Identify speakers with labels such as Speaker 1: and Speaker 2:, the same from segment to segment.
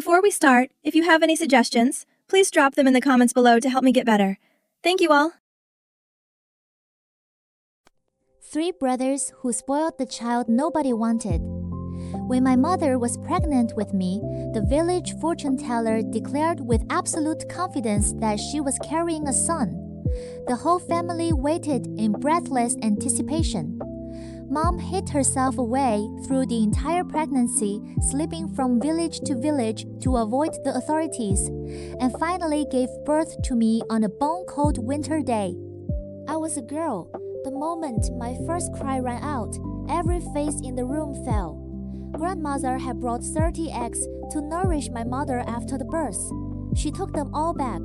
Speaker 1: Before we start, if you have any suggestions, please drop them in the comments below to help me get better. Thank you all.
Speaker 2: 3 brothers who spoiled the child nobody wanted. When my mother was pregnant with me, the village fortune teller declared with absolute confidence that she was carrying a son. The whole family waited in breathless anticipation. Mom hid herself away through the entire pregnancy, sleeping from village to village to avoid the authorities, and finally gave birth to me on a bone-cold winter day. I was a girl. The moment my first cry rang out, every face in the room fell. Grandmother had brought 30 eggs to nourish my mother after the birth. She took them all back.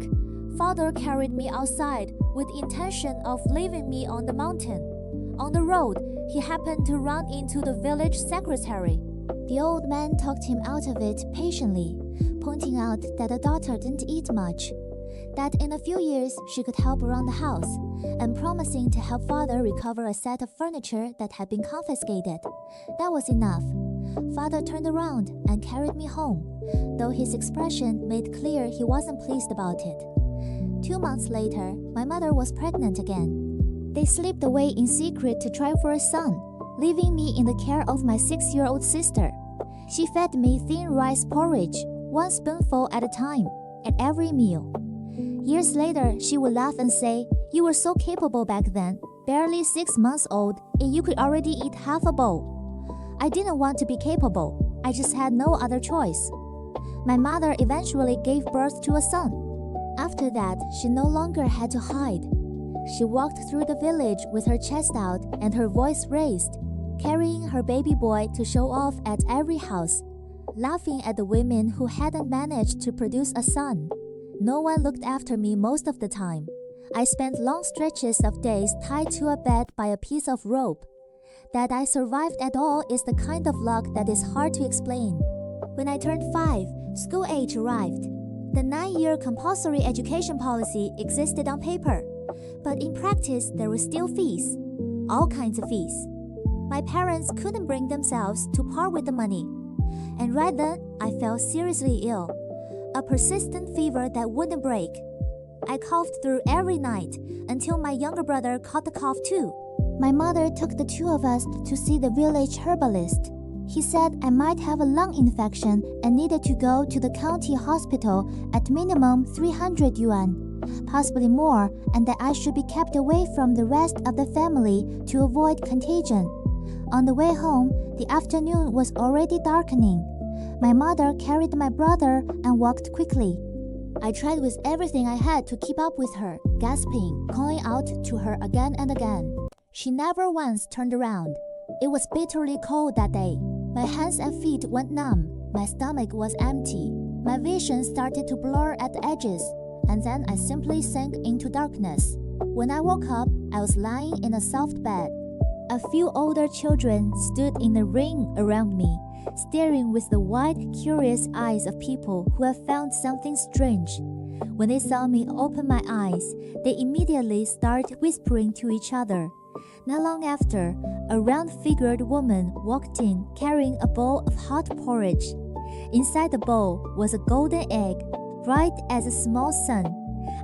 Speaker 2: Father carried me outside with the intention of leaving me on the mountain. On the road, he happened to run into the village secretary. The old man talked him out of it patiently, pointing out that the daughter didn't eat much, that in a few years she could help around the house, and promising to help father recover a set of furniture that had been confiscated. That was enough. Father turned around and carried me home, though his expression made clear he wasn't pleased about it. 2 months later, my mother was pregnant again. They slipped away in secret to try for a son, leaving me in the care of my 6-year-old sister. She fed me thin rice porridge, 1 spoonful at a time, at every meal. Years later, she would laugh and say, "You were so capable back then, barely 6 months old, and you could already eat half a bowl." I didn't want to be capable. I just had no other choice. My mother eventually gave birth to a son. After that, she no longer had to hide. She walked through the village with her chest out and her voice raised, carrying her baby boy to show off at every house, laughing at the women who hadn't managed to produce a son. No one looked after me most of the time. I spent long stretches of days tied to a bed by a piece of rope. That I survived at all is the kind of luck that is hard to explain. When I turned 5, school age arrived. The 9-year compulsory education policy existed on paper, but in practice there were still fees, all kinds of fees. My parents couldn't bring themselves to part with the money, and right then I fell seriously ill, a persistent fever that wouldn't break. I coughed through every night until my younger brother caught the cough too. My mother took the 2 of us to see the village herbalist. He said I might have a lung infection and needed to go to the county hospital at minimum 300 yuan, possibly more, and that I should be kept away from the rest of the family to avoid contagion. On the way home, the afternoon was already darkening. My mother carried my brother and walked quickly. I tried with everything I had to keep up with her, gasping, calling out to her again and again. She never once turned around. It was bitterly cold that day. My hands and feet went numb. My stomach was empty. My vision started to blur at the edges, and then I simply sank into darkness. When I woke up, I was lying in a soft bed. A few older children stood in a ring around me, staring with the wide, curious eyes of people who have found something strange. When they saw me open my eyes, they immediately started whispering to each other. Not long after, a round-figured woman walked in carrying a bowl of hot porridge. Inside the bowl was a golden egg, bright as a small sun.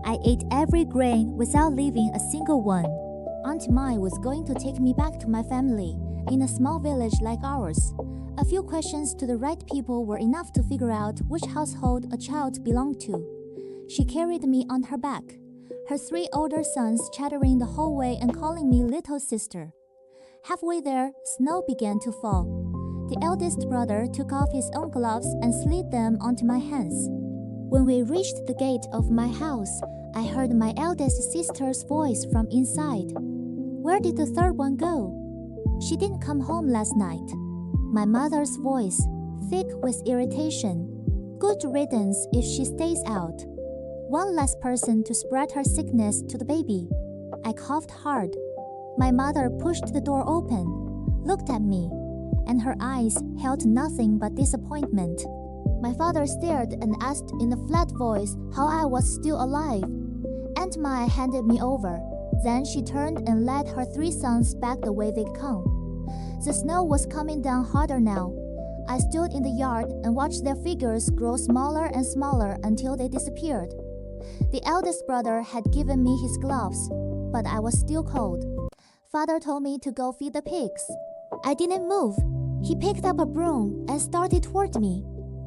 Speaker 2: I ate every grain without leaving a single one. Aunt Mai was going to take me back to my family, in a small village like ours. A few questions to the right people were enough to figure out which household a child belonged to. She carried me on her back, her 3 older sons chattering the whole way and calling me little sister. Halfway there, snow began to fall. The eldest brother took off his own gloves and slid them onto my hands. When we reached the gate of my house, I heard my eldest sister's voice from inside. "Where did the 3rd one go?" "She didn't come home last night." My mother's voice, thick with irritation. "Good riddance if she stays out. One less person to spread her sickness to the baby." I coughed hard. My mother pushed the door open, looked at me, and her eyes held nothing but disappointment. My father stared and asked in a flat voice how I was still alive. Aunt Mai handed me over. Then she turned and led her 3 sons back the way they'd come. The snow was coming down harder now. I stood in the yard and watched their figures grow smaller and smaller until they disappeared. The eldest brother had given me his gloves, but I was still cold. Father told me to go feed the pigs. I didn't move. He picked up a broom and started toward me.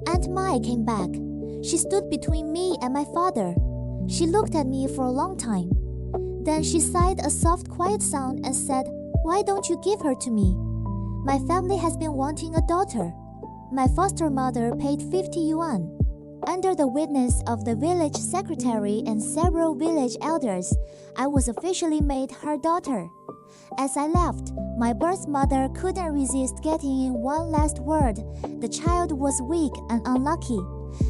Speaker 2: Aunt Mai came back. She stood between me and my father. She looked at me for a long time. Then she sighed a soft, quiet sound and said, "Why don't you give her to me? My family has been wanting a daughter." My foster mother paid 50 yuan. Under the witness of the village secretary and several village elders, I was officially made her daughter. As I left, my birth mother couldn't resist getting in one last word. "The child was weak and unlucky.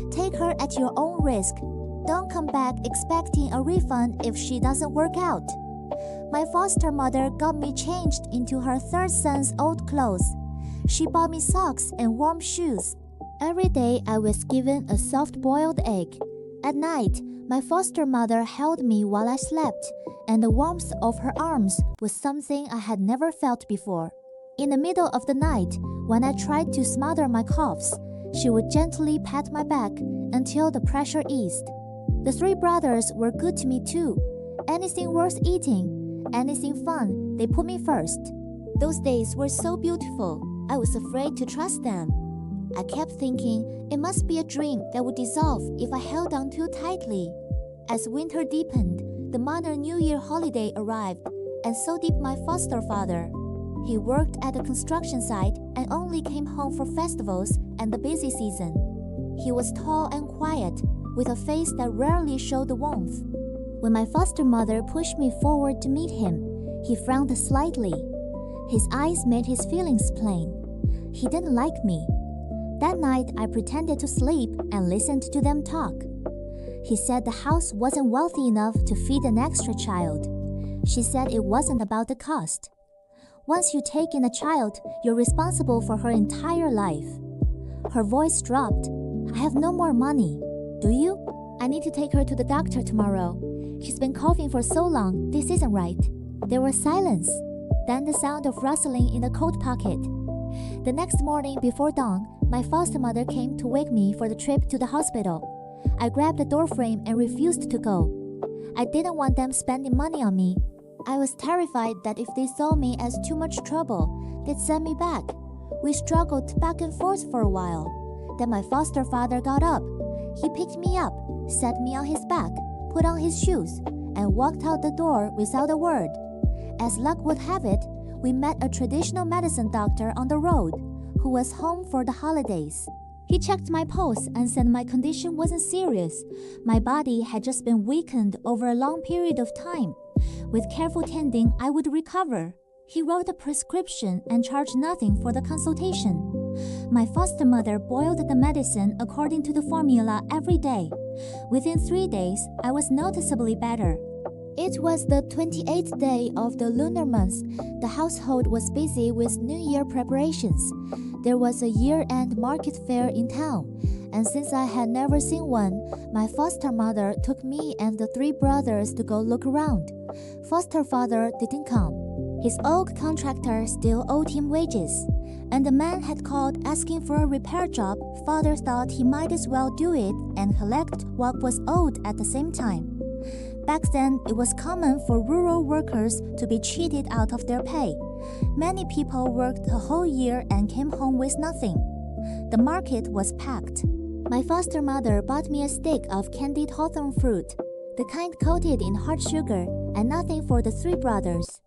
Speaker 2: Take her at your own risk. Don't come back expecting a refund if she doesn't work out." My foster mother got me changed into her third son's old clothes. She bought me socks and warm shoes. Every day I was given a soft-boiled egg. At night, my foster mother held me while I slept, and the warmth of her arms was something I had never felt before. In the middle of the night, when I tried to smother my coughs, she would gently pat my back until the pressure eased. The three brothers were good to me too. Anything worth eating, anything fun, they put me first. Those days were so beautiful, I was afraid to trust them. I kept thinking it must be a dream that would dissolve if I held on too tightly. As winter deepened, the minor New Year holiday arrived, and so did my foster father. He worked at the construction site and only came home for festivals and the busy season. He was tall and quiet, with a face that rarely showed the warmth. When my foster mother pushed me forward to meet him, he frowned slightly. His eyes made his feelings plain. He didn't like me. That night, I pretended to sleep and listened to them talk. He said the house wasn't wealthy enough to feed an extra child. She said it wasn't about the cost. Once you take in a child, you're responsible for her entire life. Her voice dropped. "I have no more money. Do you? I need to take her to the doctor tomorrow. She's been coughing for so long, this isn't right." There was silence, then the sound of rustling in the coat pocket. The next morning before dawn, my foster mother came to wake me for the trip to the hospital. I grabbed the doorframe and refused to go. I didn't want them spending money on me. I was terrified that if they saw me as too much trouble, they'd send me back. We struggled back and forth for a while. Then my foster father got up. He picked me up, set me on his back, put on his shoes, and walked out the door without a word. As luck would have it, we met a traditional medicine doctor on the road who was home for the holidays. He checked my pulse and said my condition wasn't serious. My body had just been weakened over a long period of time. With careful tending, I would recover. He wrote a prescription and charged nothing for the consultation. My foster mother boiled the medicine according to the formula every day. Within 3 days, I was noticeably better. It was the 28th day of the lunar month. The household was busy with New Year preparations. There was a year-end market fair in town, and since I had never seen one, my foster mother took me and the three brothers to go look around. Foster father didn't come. His old contractor still owed him wages, and the man had called asking for a repair job. Father thought he might as well do it and collect what was owed at the same time. Back then, it was common for rural workers to be cheated out of their pay. Many people worked a whole year and came home with nothing. The market was packed. My foster mother bought me a stick of candied hawthorn fruit, the kind coated in hard sugar, and nothing for the three brothers.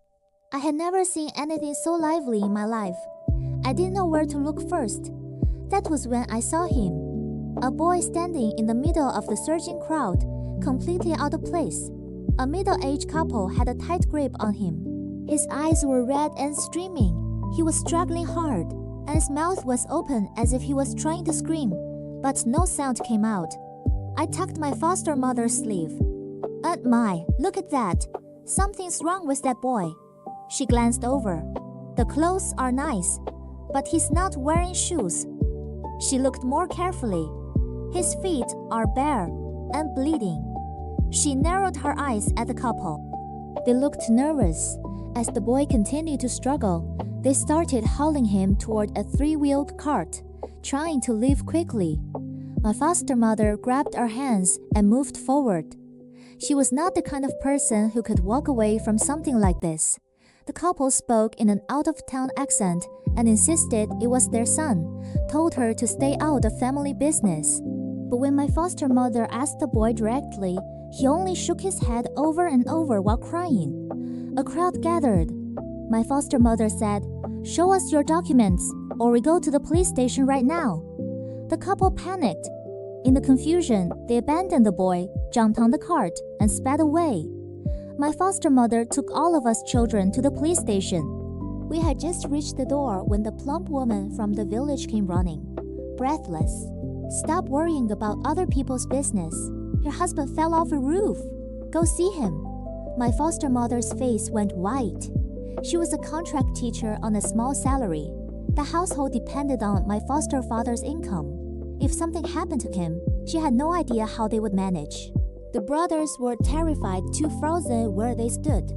Speaker 2: I had never seen anything so lively in my life. I didn't know where to look first. That was when I saw him. A boy standing in the middle of the surging crowd, completely out of place. A middle-aged couple had a tight grip on him. His eyes were red and streaming. He was struggling hard, and his mouth was open as if he was trying to scream, but no sound came out. I tugged my foster mother's sleeve. "Aunt Mai, look at that. Something's wrong with that boy." She glanced over. "The clothes are nice, but he's not wearing shoes." She looked more carefully. "His feet are bare and bleeding." She narrowed her eyes at the couple. They looked nervous. As the boy continued to struggle, they started hauling him toward a three-wheeled cart. trying to leave quickly. My foster mother grabbed our hands and moved forward. She was not the kind of person who could walk away from something like this. The couple spoke in an out-of-town accent and insisted it was their son, told her to stay out of family business. But when my foster mother asked the boy directly, he only shook his head over and over while crying. A crowd gathered. My foster mother said, "Show us your documents, or we go to the police station right now." The couple panicked. In the confusion, they abandoned the boy, jumped on the cart, and sped away. My foster mother took all of us children to the police station. We had just reached the door when the plump woman from the village came running, breathless. "Stop worrying about other people's business. Your husband fell off a roof. Go see him." My foster mother's face went white. She was a contract teacher on a small salary. The household depended on my foster father's income. If something happened to him, she had no idea how they would manage. The brothers were terrified, too frozen where they stood.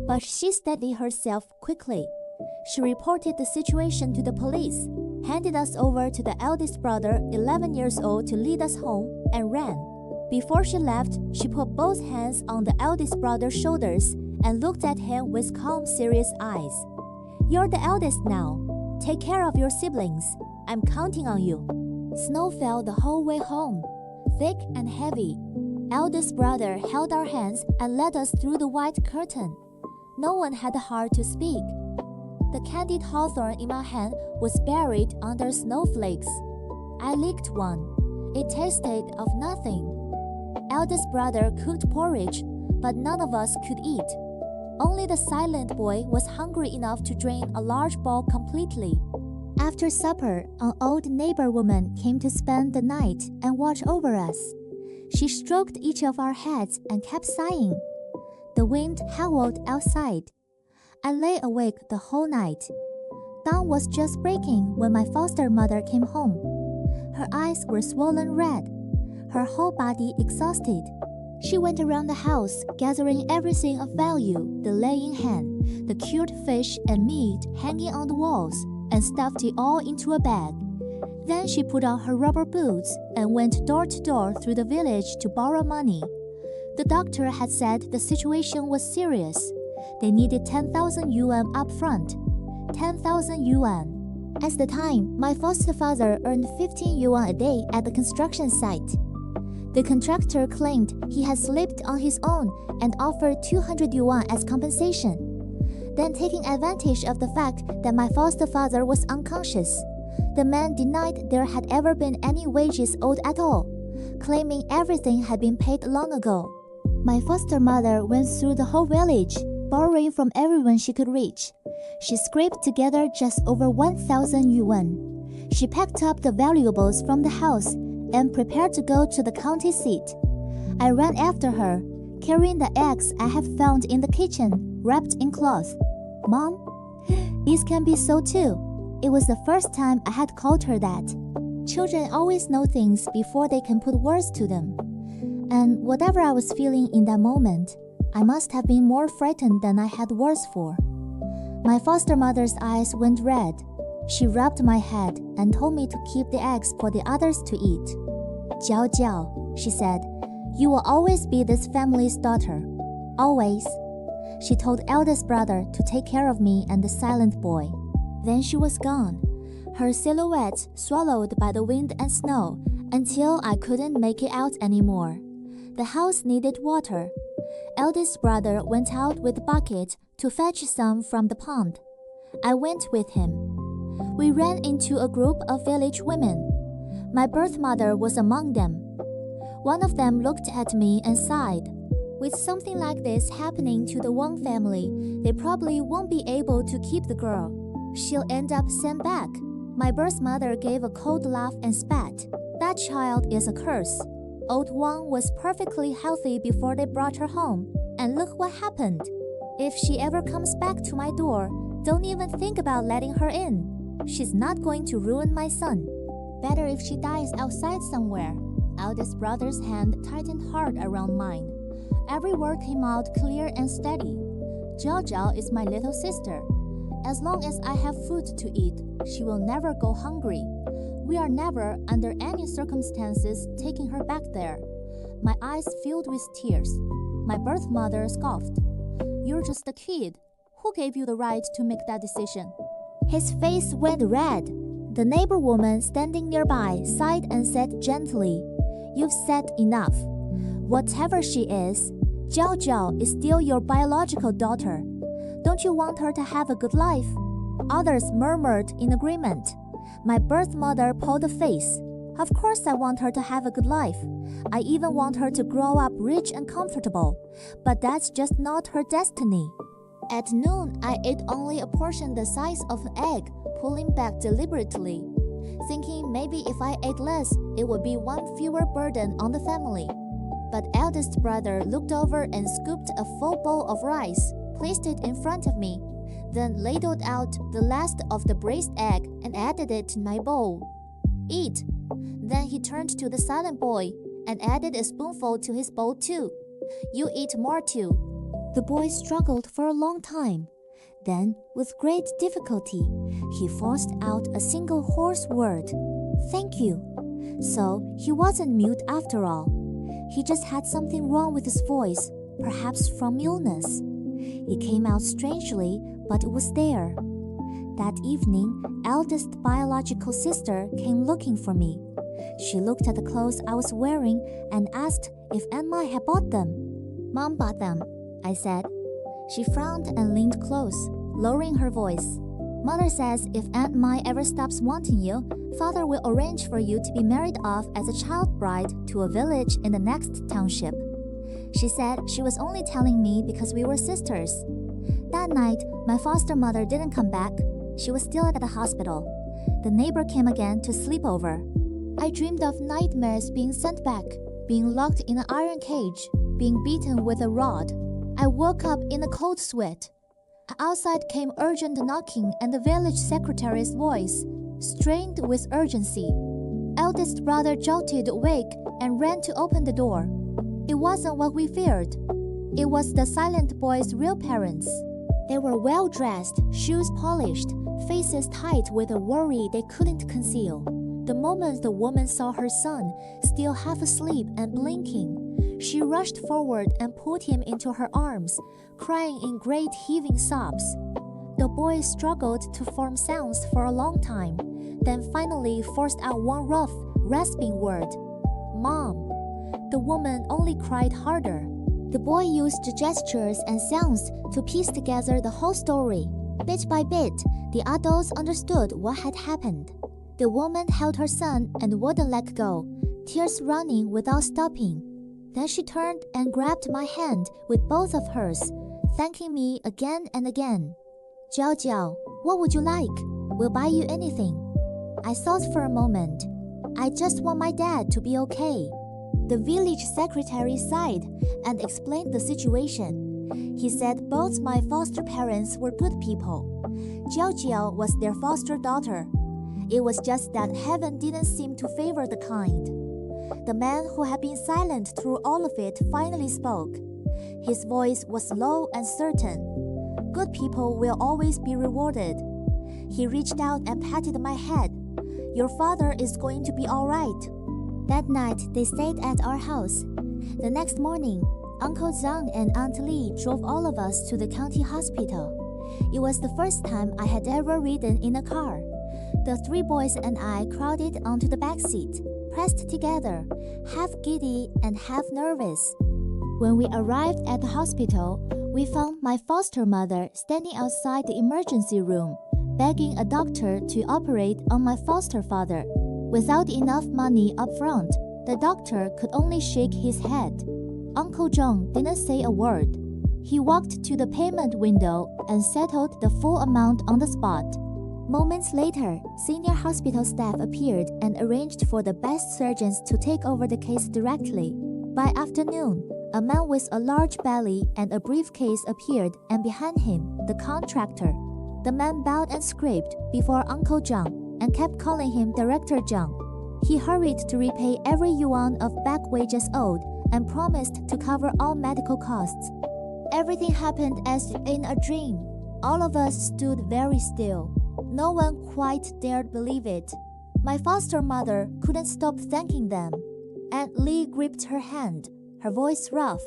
Speaker 2: But she steadied herself quickly. She reported the situation to the police, handed us over to the eldest brother, 11 years old, to lead us home, and ran. Before she left, she put both hands on the eldest brother's shoulders and looked at him with calm, serious eyes. "You're the eldest now. Take care of your siblings. I'm counting on you." Snow fell the whole way home, thick and heavy. Eldest brother held our hands and led us through the white curtain. No one had the heart to speak. The candied hawthorn in my hand was buried under snowflakes. I licked one. It tasted of nothing. Eldest brother cooked porridge, but none of us could eat. Only the silent boy was hungry enough to drain a large bowl completely. After supper, an old neighbor woman came to spend the night and watch over us. She stroked each of our heads and kept sighing. The wind howled outside. I lay awake the whole night. Dawn was just breaking when my foster mother came home. Her eyes were swollen red, her whole body exhausted. She went around the house, gathering everything of value, the laying hen, the cured fish and meat hanging on the walls, and stuffed it all into a bag. Then she put on her rubber boots and went door to door through the village to borrow money. The doctor had said the situation was serious. They needed 10,000 yuan up front. 10,000 yuan. At the time, my foster father earned 15 yuan a day at the construction site. The contractor claimed he had slipped on his own and offered 200 yuan as compensation. Then, taking advantage of the fact that my foster father was unconscious, the man denied there had ever been any wages owed at all, claiming everything had been paid long ago. My foster mother went through the whole village, borrowing from everyone she could reach. She scraped together just over 1,000 yuan. She packed up the valuables from the house and prepared to go to the county seat. I ran after her, carrying the eggs I had found in the kitchen, wrapped in cloth. "Mom, these can be so too." It was the first time I had called her that. Children always know things before they can put words to them. And whatever I was feeling in that moment, I must have been more frightened than I had words for. My foster mother's eyes went red. She rubbed my head and told me to keep the eggs for the others to eat. "Jiao Jiao," she said, "you will always be this family's daughter. Always." She told eldest brother to take care of me and the silent boy. Then she was gone, her silhouette swallowed by the wind and snow, until I couldn't make it out anymore. The house needed water. Eldest brother went out with a bucket to fetch some from the pond. I went with him. We ran into a group of village women. My birth mother was among them. One of them looked at me and sighed. With something like this happening to the Wang family, they probably won't be able to keep the girl. She'll end up sent back. My birth mother gave a cold laugh and spat. "That child is a curse. Old Wang was perfectly healthy before they brought her home, and look what happened. If she ever comes back to my door, don't even think about letting her in. She's not going to ruin my son. Better if she dies outside somewhere." Eldest brother's hand tightened hard around mine. Every word came out clear and steady. "Jiao Jiao is my little sister. As long as I have food to eat, she will never go hungry. We are never, under any circumstances, taking her back there. My eyes filled with tears. My birth mother scoffed. You're just a kid. Who gave you the right to make that decision? His face went red. The neighbor woman standing nearby sighed and said gently, You've said enough. Whatever she is, Jiao Jiao is still your biological daughter. Don't you want her to have a good life? Others murmured in agreement. My birth mother pulled a face. Of course I want her to have a good life. I even want her to grow up rich and comfortable. But that's just not her destiny. At noon, I ate only a portion the size of an egg, pulling back deliberately, thinking maybe if I ate less, it would be one fewer burden on the family. But eldest brother looked over and scooped a full bowl of rice, placed it in front of me, then ladled out the last of the braised egg and added it to my bowl. Eat. Then he turned to the silent boy and added a spoonful to his bowl too. You eat more too. The boy struggled for a long time. Then, with great difficulty, he forced out a single hoarse word. Thank you. So, he wasn't mute after all. He just had something wrong with his voice, perhaps from illness. It came out strangely, but it was there. That evening, eldest biological sister came looking for me. She looked at the clothes I was wearing and asked if Aunt Mai had bought them. Mom bought them, I said. She frowned and leaned close, lowering her voice. Mother says if Aunt Mai ever stops wanting you, Father will arrange for you to be married off as a child bride to a village in the next township. She said she was only telling me because we were sisters. That night, my foster mother didn't come back. She was still at the hospital. The neighbor came again to sleep over. I dreamed of nightmares being sent back, being locked in an iron cage, being beaten with a rod. I woke up in a cold sweat. Outside came urgent knocking and the village secretary's voice, strained with urgency. Eldest brother jolted awake and ran to open the door. It wasn't what we feared. It was the silent boy's real parents. They were well-dressed, shoes polished, faces tight with a worry they couldn't conceal. The moment the woman saw her son, still half asleep and blinking, she rushed forward and pulled him into her arms, crying in great heaving sobs. The boy struggled to form sounds for a long time, then finally forced out one rough, rasping word, "Mom." The woman only cried harder. The boy used gestures and sounds to piece together the whole story. Bit by bit, the adults understood what had happened. The woman held her son and wouldn't let go, tears running without stopping. Then she turned and grabbed my hand with both of hers, thanking me again and again. "Jiao Jiao, what would you like? We'll buy you anything." I thought for a moment. I just want my dad to be okay. The village secretary sighed and explained the situation. He said both my foster parents were good people. Jiao Jiao was their foster daughter. It was just that heaven didn't seem to favor the kind. The man who had been silent through all of it finally spoke. His voice was low and certain. Good people will always be rewarded. He reached out and patted my head. "Your father is going to be all right." That night, they stayed at our house. The next morning, Uncle Zhang and Aunt Li drove all of us to the county hospital. It was the first time I had ever ridden in a car. The three boys and I crowded onto the back seat, pressed together, half giddy and half nervous. When we arrived at the hospital, we found my foster mother standing outside the emergency room, begging a doctor to operate on my foster father. Without enough money up front, the doctor could only shake his head. Uncle Zhang didn't say a word. He walked to the payment window and settled the full amount on the spot. Moments later, senior hospital staff appeared and arranged for the best surgeons to take over the case directly. By afternoon, a man with a large belly and a briefcase appeared, and behind him, the contractor. The man bowed and scraped before Uncle Zhang and kept calling him Director Zhang. He hurried to repay every yuan of back wages owed and promised to cover all medical costs. Everything happened as in a dream. All of us stood very still. No one quite dared believe it. My foster mother couldn't stop thanking them. Aunt Lee gripped her hand, her voice rough.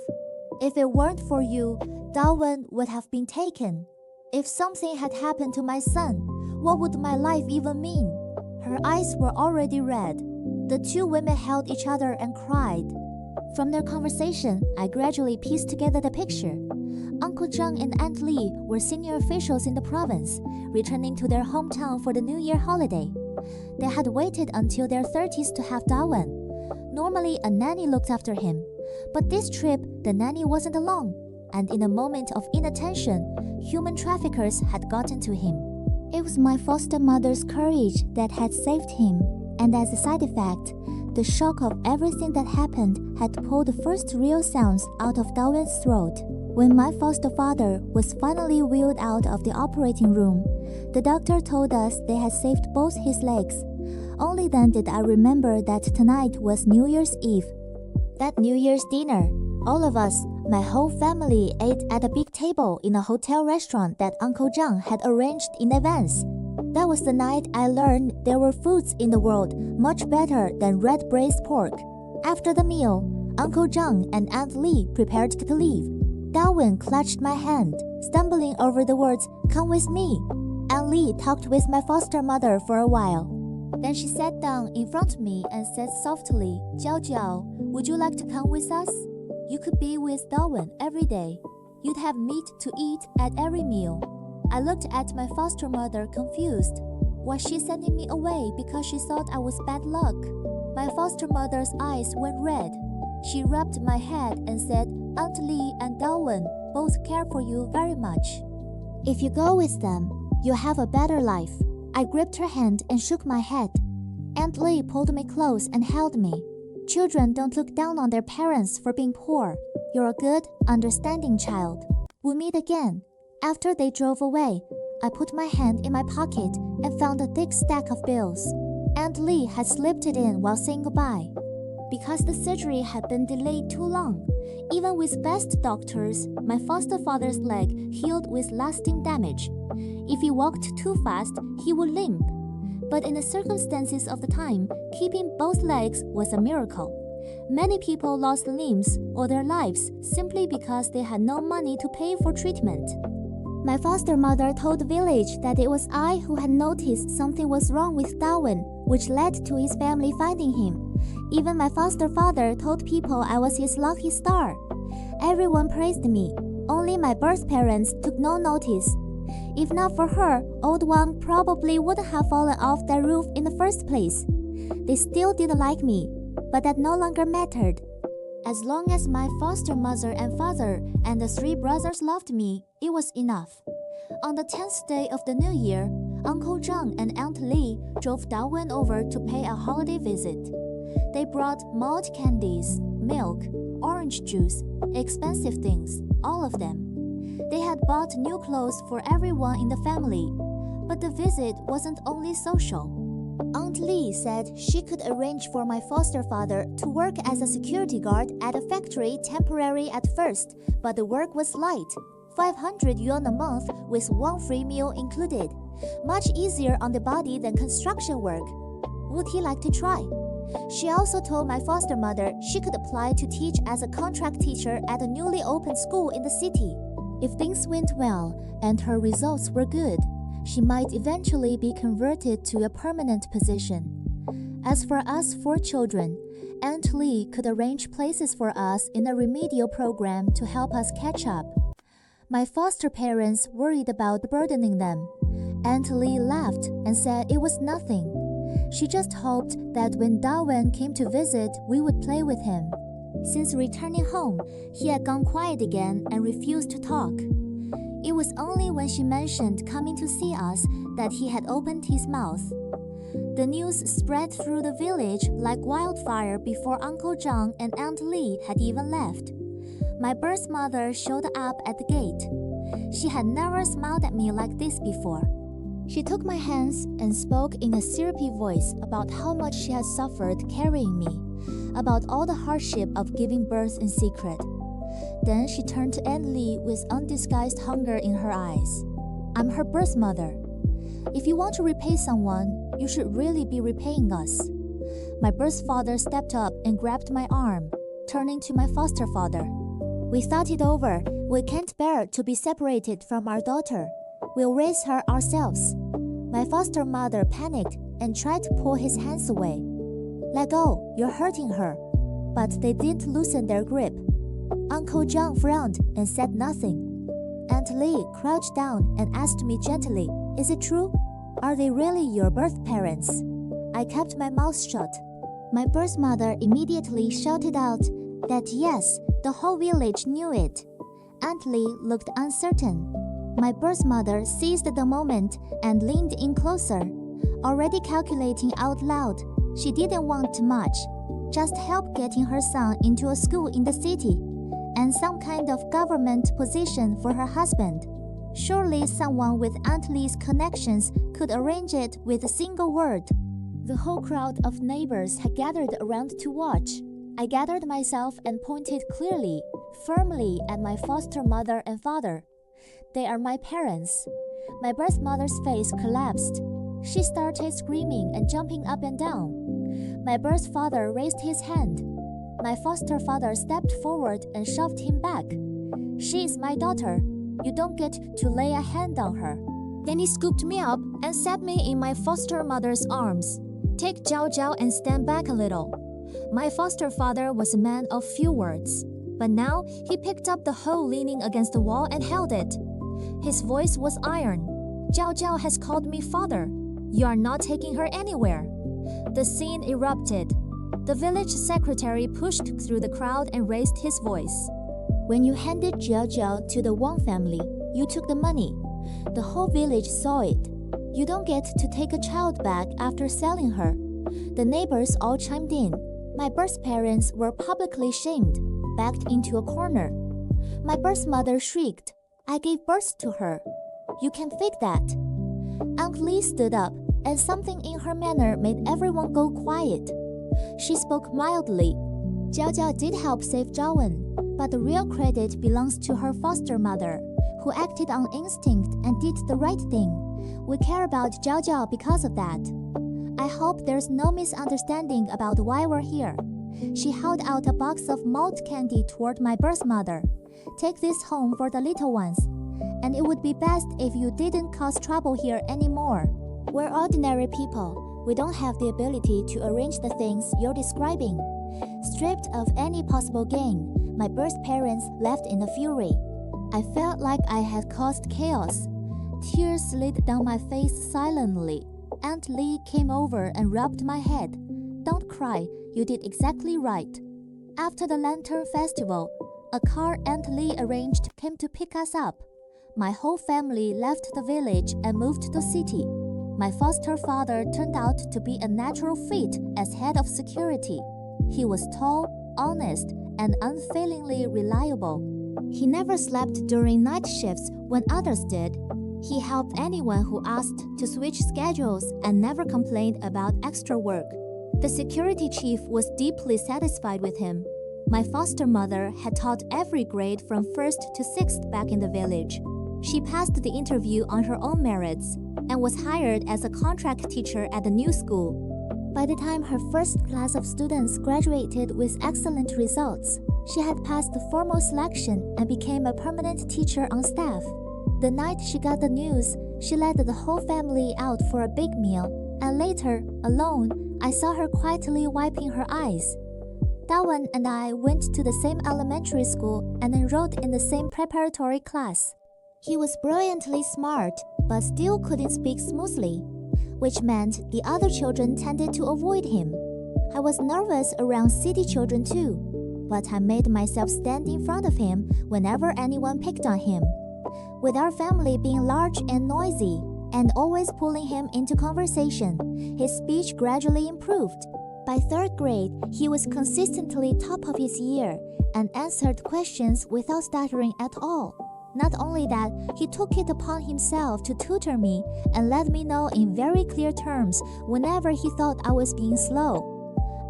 Speaker 2: If it weren't for you, Dawen would have been taken. If something had happened to my son, what would my life even mean? Her eyes were already red. The two women held each other and cried. From their conversation, I gradually pieced together the picture. Uncle Zhang and Aunt Lee were senior officials in the province, returning to their hometown for the New Year holiday. They had waited until their 30s to have Dawen. Normally, a nanny looked after him, but this trip, the nanny wasn't alone, and in a moment of inattention, human traffickers had gotten to him. It was my foster mother's courage that had saved him, and as a side effect, the shock of everything that happened had pulled the first real sounds out of Dawen's throat. When my foster father was finally wheeled out of the operating room, the doctor told us they had saved both his legs. Only then did I remember that tonight was New Year's Eve. That New Year's dinner, all of us, my whole family, ate at a big table in a hotel restaurant that Uncle Zhang had arranged in advance. That was the night I learned there were foods in the world much better than red braised pork. After the meal, Uncle Zhang and Aunt Lee prepared to leave. Dawen clutched my hand, stumbling over the words, "Come with me." Aunt Lee talked with my foster mother for a while. Then she sat down in front of me and said softly, "Jiao Jiao, would you like to come with us? You could be with Dawen every day. You'd have meat to eat at every meal." I looked at my foster mother confused. Was she sending me away because she thought I was bad luck? My foster mother's eyes went red. She rubbed my head and said, "Aunt Lee and Dawen both care for you very much. If you go with them, you'll have a better life." I gripped her hand and shook my head. Aunt Lee pulled me close and held me. Children don't look down on their parents for being poor. You're a good, understanding child. We'll meet again. After they drove away, I put my hand in my pocket and found a thick stack of bills. Aunt Lee had slipped it in while saying goodbye. Because the surgery had been delayed too long, even with best doctors, my foster father's leg healed with lasting damage. If he walked too fast, he would limp. But in the circumstances of the time, keeping both legs was a miracle. Many people lost limbs or their lives simply because they had no money to pay for treatment. My foster mother told the village that it was I who had noticed something was wrong with Dawen, which led to his family finding him. Even my foster father told people I was his lucky star. Everyone praised me. Only my birth parents took no notice. If not for her, old Wang probably wouldn't have fallen off that roof in the first place. They still didn't like me, but that no longer mattered. As long as my foster mother and father and the three brothers loved me, it was enough. On the 10th day of the new year, Uncle Zhang and Aunt Lee drove Dawen over to pay a holiday visit. They brought malt candies, milk, orange juice, expensive things, all of them. They had bought new clothes for everyone in the family, but the visit wasn't only social. Aunt Lee said she could arrange for my foster father to work as a security guard at a factory temporary at first, but the work was light, 500 yuan a month with one free meal included. Much easier on the body than construction work. Would he like to try? She also told my foster mother she could apply to teach as a contract teacher at a newly opened school in the city. If things went well and her results were good, she might eventually be converted to a permanent position. As for us four children, Aunt Lee could arrange places for us in a remedial program to help us catch up. My foster parents worried about burdening them. Aunt Lee laughed and said it was nothing. She just hoped that when Dawen came to visit, we would play with him. Since returning home, he had gone quiet again and refused to talk. It was only when she mentioned coming to see us that he had opened his mouth. The news spread through the village like wildfire before Uncle Zhang and Aunt Lee had even left. My birth mother showed up at the gate. She had never smiled at me like this before. She took my hands and spoke in a syrupy voice about how much she had suffered carrying me, about all the hardship of giving birth in secret. Then she turned to Aunt Lee with undisguised hunger in her eyes. "I'm her birth mother. If you want to repay someone, You should really be repaying us." My birth father stepped up and grabbed my arm, turning to my foster father. "We thought it over. We can't bear to be separated from our daughter. We'll raise her ourselves." My foster mother panicked and tried to pull his hands away. "Let go, you're hurting her." But they didn't loosen their grip. Uncle John frowned and said nothing. Aunt Lee crouched down and asked me gently, "Is it true? Are they really your birth parents?" I kept my mouth shut. My birth mother immediately shouted out that yes, the whole village knew it. Aunt Lee looked uncertain. My birth mother seized the moment and leaned in closer, already calculating out loud. She didn't want much, just help getting her son into a school in the city, and some kind of government position for her husband. Surely someone with Aunt Lee's connections could arrange it with a single word. The whole crowd of neighbors had gathered around to watch. I gathered myself and pointed clearly, firmly at my foster mother and father. They are my parents. My birth mother's face collapsed. She started screaming and jumping up and down. My birth father raised his hand. My foster father stepped forward and shoved him back. "She is my daughter. You don't get to lay a hand on her." Then he scooped me up and set me in my foster mother's arms. "Take Jiao Jiao and stand back a little." My foster father was a man of few words, but now he picked up the hoe leaning against the wall and held it. His voice was iron. "Jiao Jiao has called me father. You are not taking her anywhere." The scene erupted. The village secretary pushed through the crowd and raised his voice. "When you handed Jiao Jiao to the Wang family, you took the money. The whole village saw it. You don't get to take a child back after selling her." The neighbors all chimed in. My birth parents were publicly shamed, backed into a corner. My birth mother shrieked, "I gave birth to her. You can fake that." Aunt Lee stood up, and something in her manner made everyone go quiet. She spoke mildly. "Jiao Jiao did help save Dawen, but the real credit belongs to her foster mother, who acted on instinct and did the right thing. We care about Jiao Jiao because of that. I hope there's no misunderstanding about why we're here." She held out a box of malt candy toward my birth mother. "Take this home for the little ones, and it would be best if you didn't cause trouble here anymore. We're ordinary people. We don't have the ability to arrange the things you're describing." Stripped of any possible gain, my birth parents left in a fury. I felt like I had caused chaos. Tears slid down my face silently. Aunt Lee came over and rubbed my head. "Don't cry, you did exactly right." After the Lantern Festival, a car Aunt Lee arranged came to pick us up. My whole family left the village and moved to the city. My foster father turned out to be a natural fit as head of security. He was tall, honest, and unfailingly reliable. He never slept during night shifts when others did. He helped anyone who asked to switch schedules and never complained about extra work. The security chief was deeply satisfied with him. My foster mother had taught every grade from 1st to 6th back in the village. She passed the interview on her own merits and was hired as a contract teacher at the new school. By the time her first class of students graduated with excellent results, she had passed the formal selection and became a permanent teacher on staff. The night she got the news, she led the whole family out for a big meal, and later, alone, I saw her quietly wiping her eyes. Dawen and I went to the same elementary school and enrolled in the same preparatory class. He was brilliantly smart, but still couldn't speak smoothly, which meant the other children tended to avoid him. I was nervous around city children too, but I made myself stand in front of him whenever anyone picked on him. With our family being large and noisy, and always pulling him into conversation, his speech gradually improved. By 3rd grade, he was consistently top of his year and answered questions without stuttering at all. Not only that, he took it upon himself to tutor me and let me know in very clear terms whenever he thought I was being slow.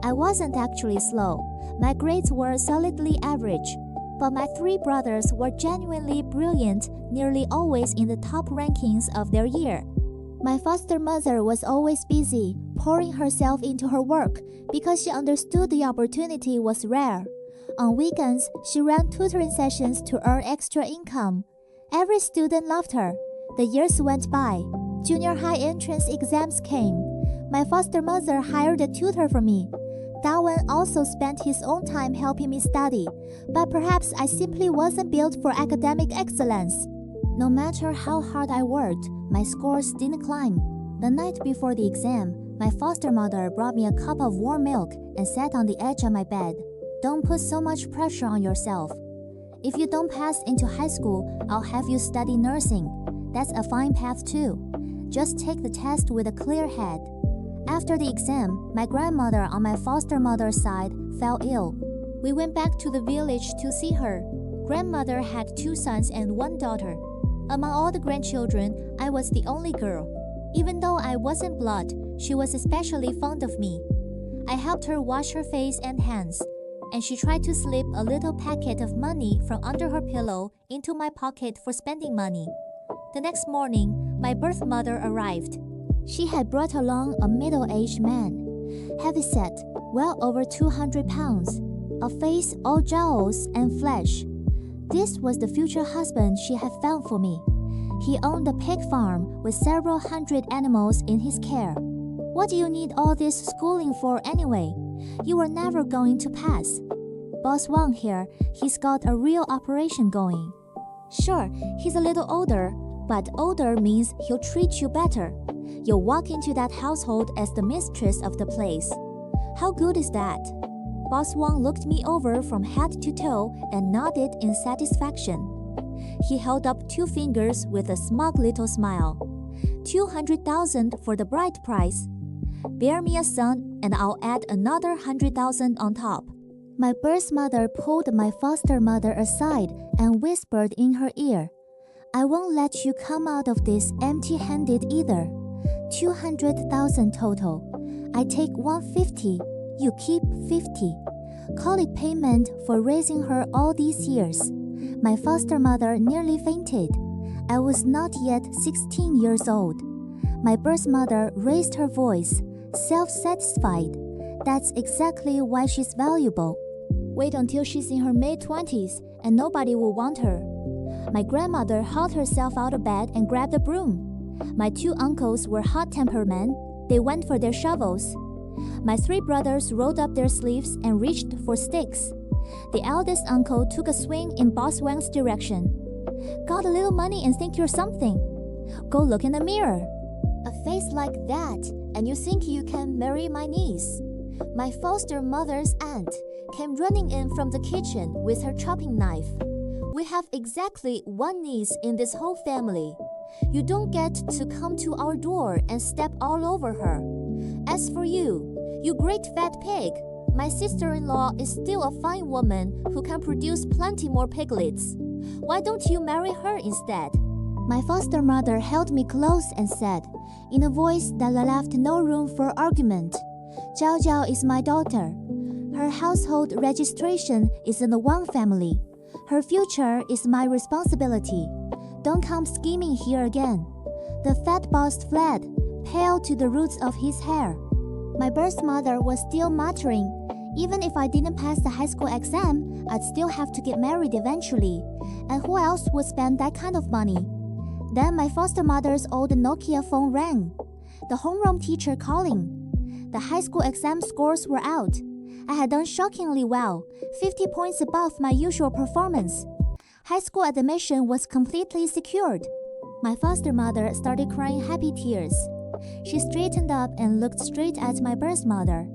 Speaker 2: I wasn't actually slow. My grades were solidly average, but my 3 brothers were genuinely brilliant, nearly always in the top rankings of their year. My foster mother was always busy, pouring herself into her work because she understood the opportunity was rare. On weekends, she ran tutoring sessions to earn extra income. Every student loved her. The years went by. Junior high entrance exams came. My foster mother hired a tutor for me. Dawen also spent his own time helping me study, but perhaps I simply wasn't built for academic excellence. No matter how hard I worked, my scores didn't climb. The night before the exam, my foster mother brought me a cup of warm milk and sat on the edge of my bed. Don't put so much pressure on yourself. If you don't pass into high school, I'll have you study nursing. That's a fine path too. Just take the test with a clear head. After the exam, my grandmother on my foster mother's side fell ill. We went back to the village to see her. Grandmother had 2 sons and 1 daughter. Among all the grandchildren, I was the only girl. Even though I wasn't blood, she was especially fond of me. I helped her wash her face and hands, and she tried to slip a little packet of money from under her pillow into my pocket for spending money. The next morning, my birth mother arrived. She had brought along a middle-aged man, heavyset, well over 200 pounds, a face all jowls and flesh. This was the future husband she had found for me. He owned a pig farm with several hundred animals in his care. What do you need all this schooling for anyway? You were never going to pass. Boss Wang here, he's got a real operation going. Sure, he's a little older, but older means he'll treat you better. You'll walk into that household as the mistress of the place. How good is that? Boss Wang looked me over from head to toe and nodded in satisfaction. He held up 2 fingers with a smug little smile. 200,000 for the bride price. Bear me a son and I'll add another 100,000 on top. My birth mother pulled my foster mother aside and whispered in her ear, I won't let you come out of this empty-handed either. 200,000 total. I take 150. You keep 50. Call it payment for raising her all these years. My foster mother nearly fainted. I was not yet 16 years old. My birth mother raised her voice, self-satisfied. That's exactly why she's valuable. Wait until she's in her mid-20s and nobody will want her. My grandmother hauled herself out of bed and grabbed a broom. My 2 uncles were hot-tempered men. They went for their shovels. My 3 brothers rolled up their sleeves and reached for sticks. The eldest uncle took a swing in Boss Wang's direction. Got a little money and think you're something. Go look in the mirror. A face like that, and you think you can marry my niece. My foster mother's aunt came running in from the kitchen with her chopping knife. We have exactly 1 niece in this whole family. You don't get to come to our door and step all over her. As for you, you great fat pig, my sister-in-law is still a fine woman who can produce plenty more piglets. Why don't you marry her instead? My foster mother held me close and said, in a voice that left no room for argument, Jiao Jiao is my daughter. Her household registration is in the Wang family. Her future is my responsibility. Don't come scheming here again. The fat boss fled, pale to the roots of his hair. My birth mother was still muttering, even if I didn't pass the high school exam, I'd still have to get married eventually. And who else would spend that kind of money? Then my foster mother's old Nokia phone rang. The homeroom teacher calling. The high school exam scores were out. I had done shockingly well, 50 points above my usual performance. High school admission was completely secured. My foster mother started crying happy tears. She straightened up and looked straight at my birth mother.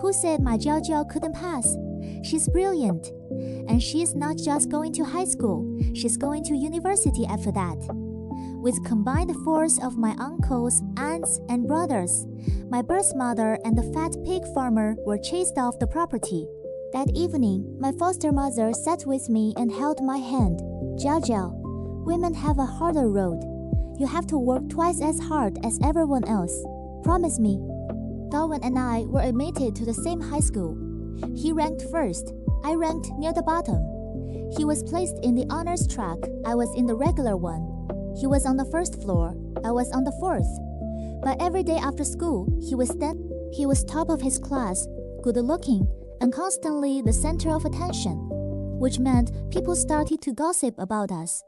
Speaker 2: Who said my Jiao Jiao couldn't pass? She's brilliant. And she's not just going to high school, she's going to university after that. With combined force of my uncles, aunts, and brothers, my birth mother and the fat pig farmer were chased off the property. That evening, my foster mother sat with me and held my hand. Jiao Jiao, women have a harder road. You have to work twice as hard as everyone else. Promise me. Dawen and I were admitted to the same high school. He ranked first. I ranked near the bottom. He was placed in the honors track. I was in the regular one. He was on the first floor. I was on the fourth. But every day after school, he was top of his class, good-looking, and constantly the center of attention, which meant people started to gossip about us.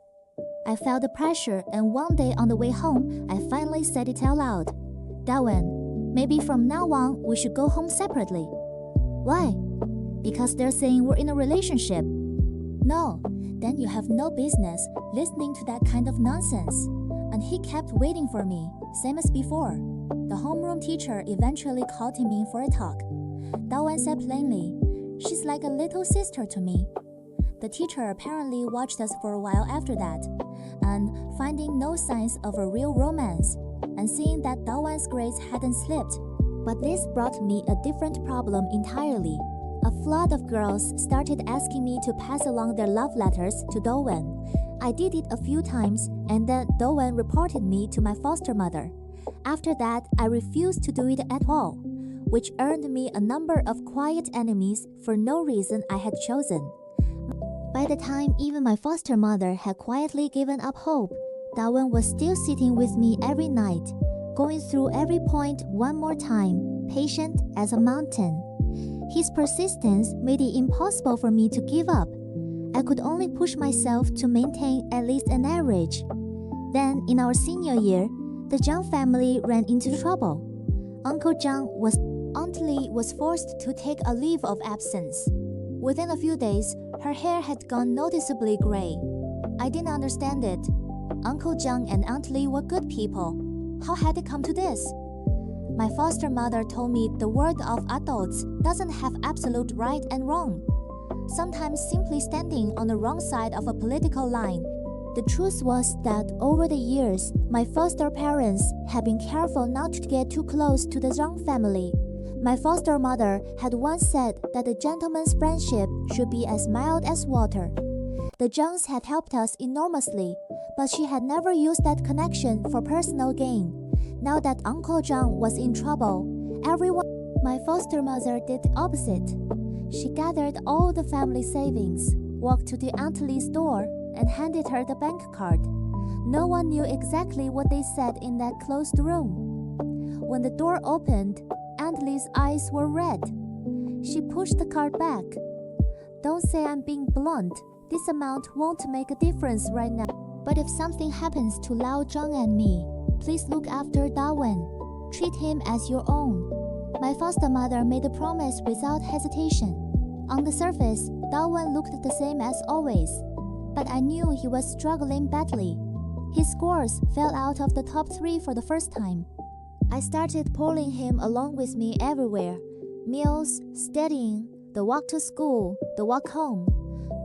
Speaker 2: I felt the pressure, and one day on the way home, I finally said it out loud. Dawen, maybe from now on, we should go home separately. Why? Because they're saying we're in a relationship. No, then you have no business listening to that kind of nonsense. And he kept waiting for me, same as before. The homeroom teacher eventually called him in for a talk. Dawen said plainly, "She's like a little sister to me." The teacher apparently watched us for a while after that, and finding no signs of a real romance, and seeing that Dawen's grades hadn't slipped. But this brought me a different problem entirely. A flood of girls started asking me to pass along their love letters to Dawen. I did it a few times, and then Dawen reported me to my foster mother. After that, I refused to do it at all, which earned me a number of quiet enemies for no reason I had chosen. By the time even my foster mother had quietly given up hope, Dawen was still sitting with me every night, going through every point one more time, patient as a mountain. His persistence made it impossible for me to give up. I could only push myself to maintain at least an average. Then, in our senior year, the Jiang family ran into trouble. Aunt Li was forced to take a leave of absence. Within a few days, her hair had gone noticeably gray. I didn't understand it. Uncle Jiang and Aunt Li were good people. How had it come to this? My foster mother told me the word of adults doesn't have absolute right and wrong. Sometimes simply standing on the wrong side of a political line. The truth was that over the years, my foster parents had been careful not to get too close to the Zhang family. My foster mother had once said that a gentleman's friendship should be as mild as water. The Zhangs had helped us enormously, but she had never used that connection for personal gain. Now that Uncle Zhang was in trouble, my foster mother did the opposite. She gathered all the family savings, walked to the Aunt Li's door, and handed her the bank card. No one knew exactly what they said in that closed room. When the door opened, Aunt Li's eyes were red. She pushed the card back. "Don't say I'm being blunt. This amount won't make a difference right now. But if something happens to Lao Zhang and me, please look after Dawen. Treat him as your own." My foster mother made a promise without hesitation. On the surface, Dawen looked the same as always, but I knew he was struggling badly. His scores fell out of the top 3 for the first time. I started pulling him along with me everywhere. Meals, studying, the walk to school, the walk home.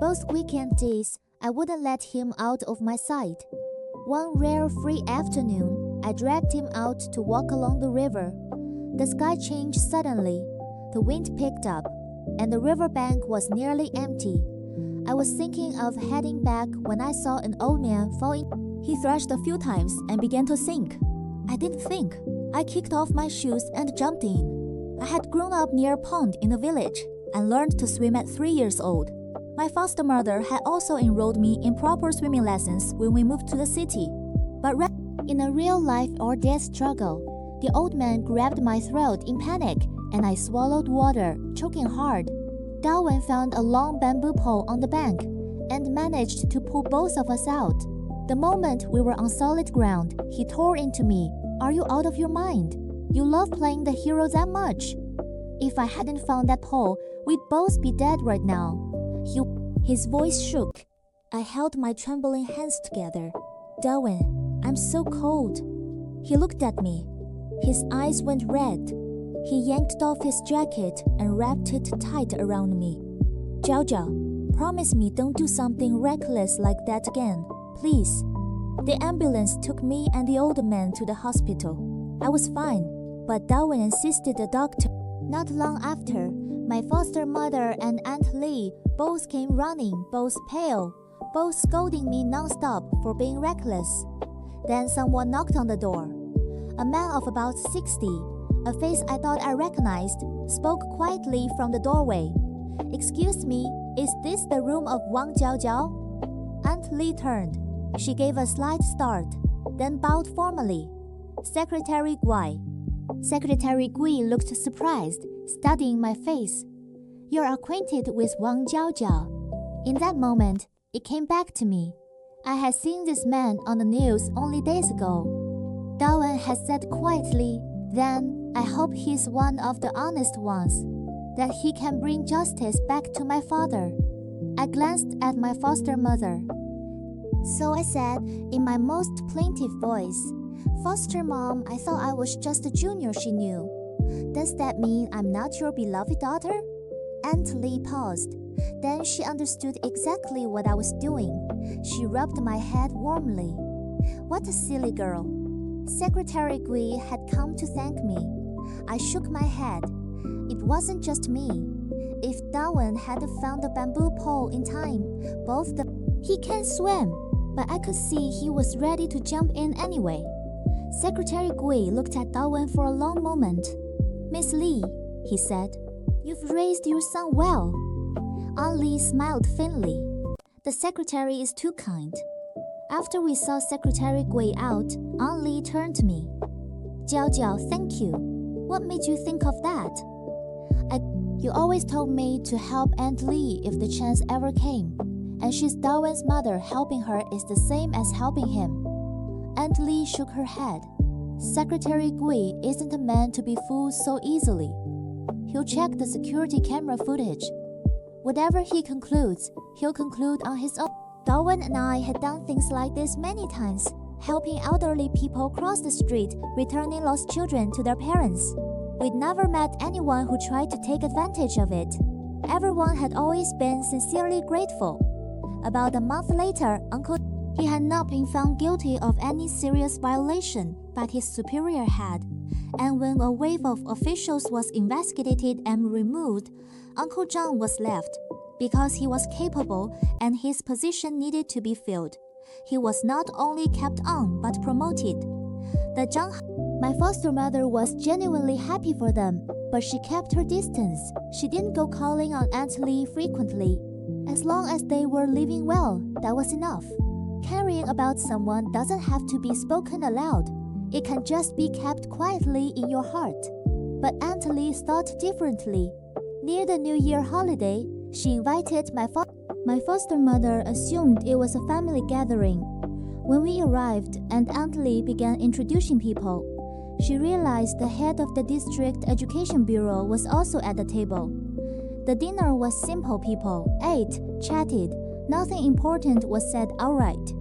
Speaker 2: Both weekend days, I wouldn't let him out of my sight. One rare free afternoon, I dragged him out to walk along the river. The sky changed suddenly. The wind picked up, and the riverbank was nearly empty. I was thinking of heading back when I saw an old man fall in. He thrashed a few times and began to sink. I didn't think. I kicked off my shoes and jumped in. I had grown up near a pond in the village and learned to swim at 3 years old. My foster mother had also enrolled me in proper swimming lessons when we moved to the city. But in a real life or death struggle, the old man grabbed my throat in panic, and I swallowed water, choking hard. Dawen found a long bamboo pole on the bank and managed to pull both of us out. The moment we were on solid ground, he tore into me. "Are you out of your mind? You love playing the hero that much? If I hadn't found that pole, we'd both be dead right now." His voice shook. I held my trembling hands together. "Dawen, I'm so cold." He looked at me. His eyes went red. He yanked off his jacket and wrapped it tight around me. "Jiao Jiao, promise me don't do something reckless like that again, please." The ambulance took me and the old man to the hospital. I was fine, but Dawen insisted the doctor. Not long after, my foster mother and Aunt Li both came running, both pale, both scolding me non-stop for being reckless. Then someone knocked on the door. A man of about 60, a face I thought I recognized, spoke quietly from the doorway. "Excuse me, is this the room of Wang Jiao Jiao?" Aunt Li turned. She gave a slight start, then bowed formally. Secretary Gui. Secretary Gui looked surprised, studying my face. You're acquainted with Jiao Jiao. In that moment, it came back to me. I had seen this man on the news only days ago. Dawen had said quietly, then I hope he's one of the honest ones, that he can bring justice back to my father. I glanced at my foster mother. So I said, in my most plaintive voice, Foster mom, I thought I was just a junior she knew. Does that mean I'm not your beloved daughter? Aunt Lee paused. Then she understood exactly what I was doing. She rubbed my head warmly. What a silly girl. Secretary Gui had come to thank me. I shook my head. It wasn't just me. If Dawen had found the bamboo pole in time, He can't swim, but I could see he was ready to jump in anyway. Secretary Gui looked at Dawen for a long moment. Miss Lee, he said, you've raised your son well. Aunt Lee smiled faintly. The secretary is too kind. After we saw Secretary Gui out, Aunt Lee turned to me. Jiao Jiao, thank you. What made you think of that? You always told me to help Aunt Lee if the chance ever came. And she's Dawen's mother. Helping her is the same as helping him. Aunt Lee shook her head. Secretary Gui isn't a man to be fooled so easily. He'll check the security camera footage. Whatever he concludes, he'll conclude on his own. Dawen and I had done things like this many times, helping elderly people cross the street, returning lost children to their parents. We'd never met anyone who tried to take advantage of it. Everyone had always been sincerely grateful. About a month later, He had not been found guilty of any serious violation, but his superior had. And when a wave of officials was investigated and removed, Uncle Zhang was left. Because he was capable and his position needed to be filled, he was not only kept on but promoted. My foster mother was genuinely happy for them, but she kept her distance. She didn't go calling on Aunt Lee frequently. As long as they were living well, that was enough. Caring about someone doesn't have to be spoken aloud. It can just be kept quietly in your heart. But Aunt Lee thought differently. Near the New Year holiday, she invited my foster mother assumed it was a family gathering. When we arrived and Aunt Lee began introducing people, she realized the head of the district education bureau was also at the table. The dinner was simple. People ate, chatted. Nothing important was said outright.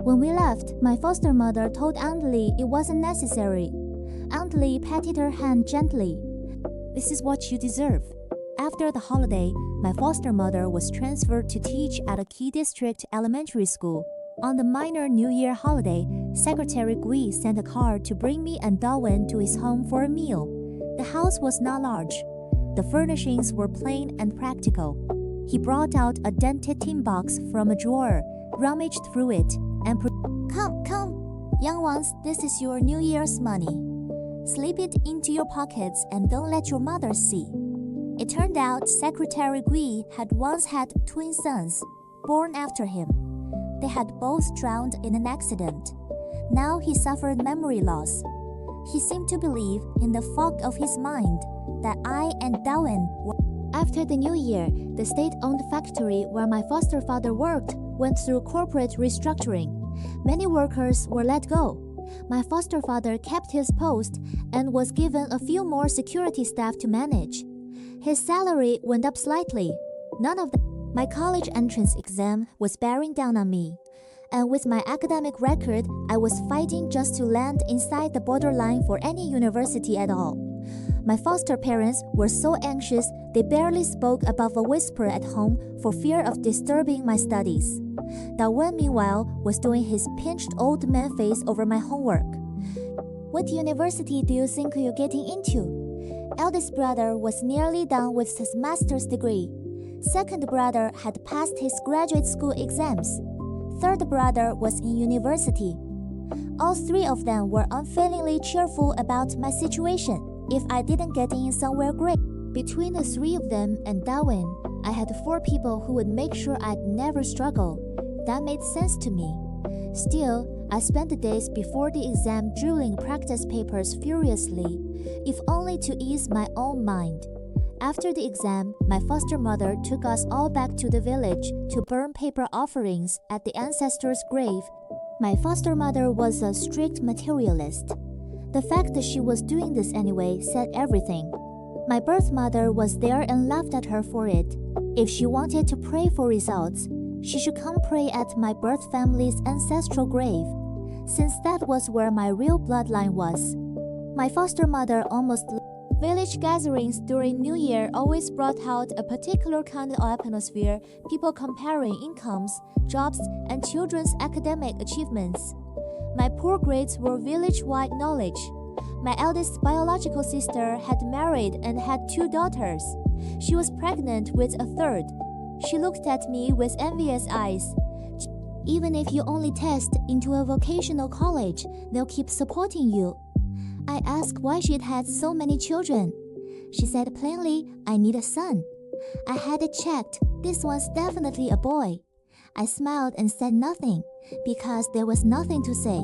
Speaker 2: When we left, my foster mother told Aunt Lee it wasn't necessary. Aunt Lee patted her hand gently. This is what you deserve. After the holiday, my foster mother was transferred to teach at a key district elementary school. On the minor New Year holiday, Secretary Gui sent a car to bring me and Dawen to his home for a meal. The house was not large. The furnishings were plain and practical. He brought out a dented tin box from a drawer, rummaged through it, and Come, young ones, this is your New Year's money. Slip it into your pockets and don't let your mother see. It turned out Secretary Gui had once had twin sons, born after him. They had both drowned in an accident. Now he suffered memory loss. He seemed to believe, in the fog of his mind, that I and Dawen were. After the New Year, the state-owned factory where my foster father worked went through corporate restructuring. Many workers were let go. My foster father kept his post and was given a few more security staff to manage. His salary went up slightly. My college entrance exam was bearing down on me. And with my academic record, I was fighting just to land inside the borderline for any university at all. My foster parents were so anxious they barely spoke above a whisper at home for fear of disturbing my studies. Dawen, meanwhile, was doing his pinched old man face over my homework. What university do you think you're getting into? Eldest brother was nearly done with his master's degree. Second brother had passed his graduate school exams. Third brother was in university. All three of them were unfailingly cheerful about my situation if I didn't get in somewhere great. Between the three of them and Dawen, I had four people who would make sure I'd never struggle. That made sense to me. Still, I spent the days before the exam drilling practice papers furiously, if only to ease my own mind. After the exam, my foster mother took us all back to the village to burn paper offerings at the ancestor's grave. My foster mother was a strict materialist. The fact that she was doing this anyway said everything. My birth mother was there and laughed at her for it. If she wanted to pray for results, she should come pray at my birth family's ancestral grave, since that was where my real bloodline was. My foster mother almost Village gatherings during New Year always brought out a particular kind of atmosphere, people comparing incomes, jobs, and children's academic achievements. My poor grades were village-wide knowledge. My eldest biological sister had married and had 2 daughters. She was pregnant with a 3rd. She looked at me with envious eyes. Even if you only test into a vocational college, they'll keep supporting you. I asked why she'd had so many children. She said plainly, I need a son. I had it checked. This one's definitely a boy. I smiled and said nothing, because there was nothing to say.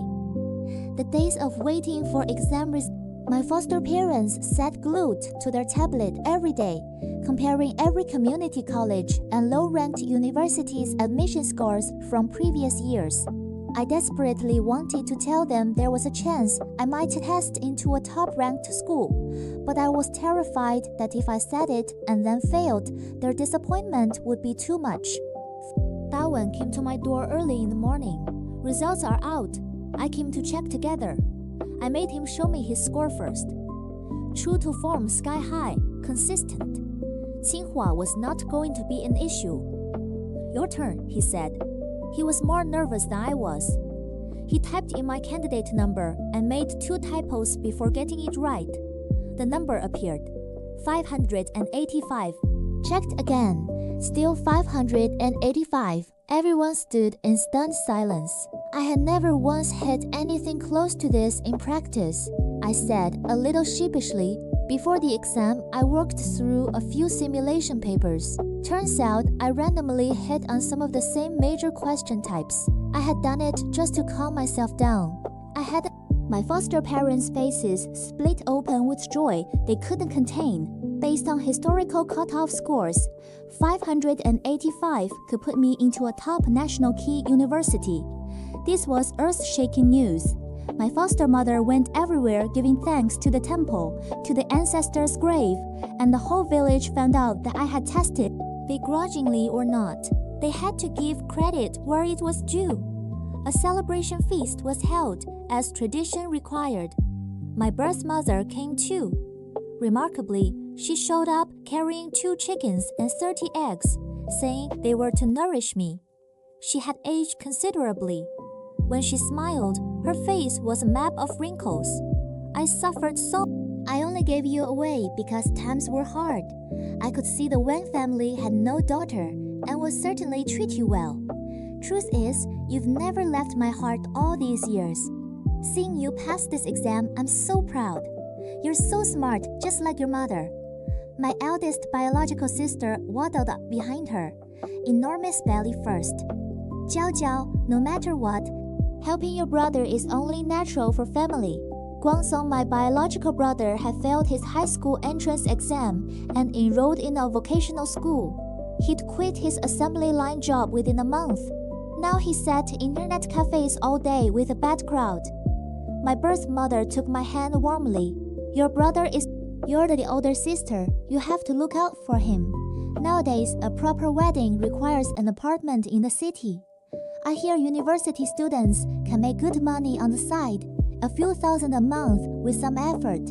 Speaker 2: The days of waiting for exam results, my foster parents sat glued to their tablet every day, comparing every community college and low-ranked university's admission scores from previous years. I desperately wanted to tell them there was a chance I might test into a top-ranked school, but I was terrified that if I said it and then failed, their disappointment would be too much. Dawen came to my door early in the morning. Results are out. I came to check together. I made him show me his score first. True to form, sky high, consistent. Tsinghua was not going to be an issue. Your turn, he said. He was more nervous than I was. He typed in my candidate number and made 2 typos before getting it right. The number appeared. 585. Checked again. Still 585. Everyone stood in stunned silence. I had never once hit anything close to this in practice, I said a little sheepishly. Before the exam, I worked through a few simulation papers. Turns out, I randomly hit on some of the same major question types. I had done it just to calm myself down. My foster parents' faces split open with joy they couldn't contain. Based on historical cutoff scores, 585 could put me into a top national key university. This was earth-shaking news. My foster mother went everywhere giving thanks to the temple, to the ancestor's grave, and the whole village found out that I had tested. Begrudgingly or not, they had to give credit where it was due. A celebration feast was held, as tradition required. My birth mother came too. Remarkably, she showed up carrying 2 chickens and 30 eggs, saying they were to nourish me. She had aged considerably. When she smiled, her face was a map of wrinkles. I suffered so. I only gave you away because times were hard. I could see the Wang family had no daughter and would certainly treat you well. Truth is, you've never left my heart all these years. Seeing you pass this exam, I'm so proud. You're so smart, just like your mother. My eldest biological sister waddled up behind her, enormous belly first. Jiao Jiao, no matter what, helping your brother is only natural for family. Guangzong, my biological brother, had failed his high school entrance exam and enrolled in a vocational school. He'd quit his assembly line job within a month. Now he sat in internet cafes all day with a bad crowd. My birth mother took my hand warmly. You're the older sister. You have to look out for him. Nowadays, a proper wedding requires an apartment in the city. I hear university students can make good money on the side, a few thousand a month with some effort.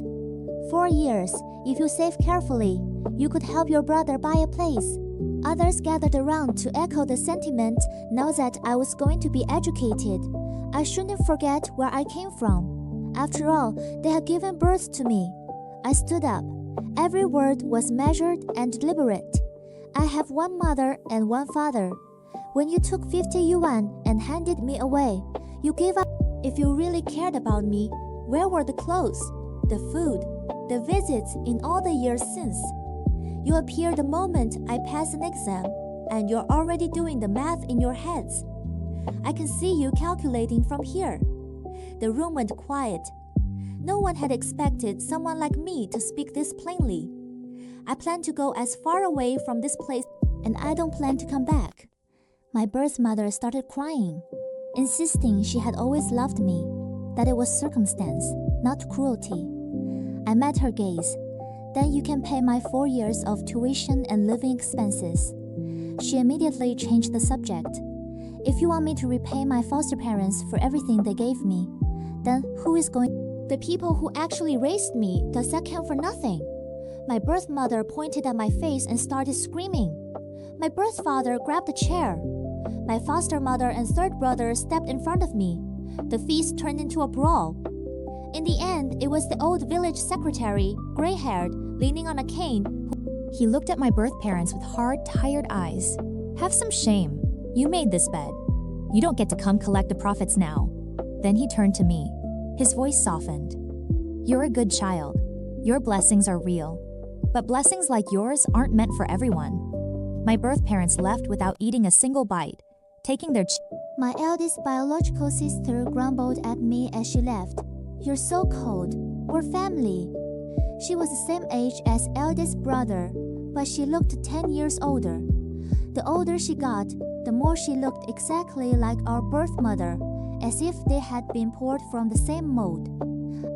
Speaker 2: 4 years, if you save carefully, you could help your brother buy a place. Others gathered around to echo the sentiment now that I was going to be educated. I shouldn't forget where I came from. After all, they had given birth to me. I stood up. Every word was measured and deliberate. I have 1 mother and 1 father. When you took 50 yuan and handed me away, you gave up. If you really cared about me, where were the clothes, the food, the visits in all the years since? You appear the moment I pass an exam, and you're already doing the math in your heads. I can see you calculating from here." The room went quiet. No one had expected someone like me to speak this plainly. "I plan to go as far away from this place, and I don't plan to come back." My birth mother started crying, insisting she had always loved me, that it was circumstance, not cruelty. I met her gaze. "Then you can pay my 4 years of tuition and living expenses." She immediately changed the subject. "If you want me to repay my foster parents for everything they gave me, then who is going? The people who actually raised me, does that count for nothing?" My birth mother pointed at my face and started screaming. My birth father grabbed a chair. My foster mother and third brother stepped in front of me. The feast turned into a brawl. In the end, it was the old village secretary, gray-haired, leaning on a cane.
Speaker 3: He looked at my birth parents with hard, tired eyes. "Have some shame. You made this bed. You don't get to come collect the profits now." Then he turned to me. His voice softened. "You're a good child. Your blessings are real. But blessings like yours aren't meant for everyone." My birth parents left without eating a single bite, taking their
Speaker 2: My eldest biological sister grumbled at me as she left. "You're so cold. We're family." She was the same age as eldest brother, but she looked 10 years older. The older she got, the more she looked exactly like our birth mother, as if they had been poured from the same mold.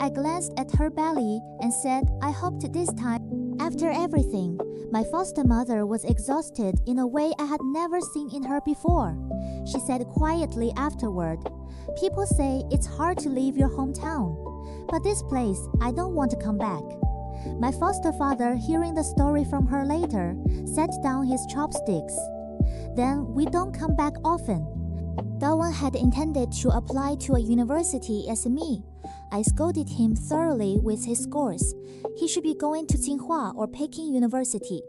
Speaker 2: I glanced at her belly and said I hoped this time. After everything, my foster mother was exhausted in a way I had never seen in her before. She said quietly afterward, "People say it's hard to leave your hometown, but this place, I don't want to come back." My foster father, hearing the story from her later, set down his chopsticks. "Then we don't come back often." Dawen had intended to apply to a university as me. I scolded him thoroughly with his scores. He should be going to Tsinghua or Peking University.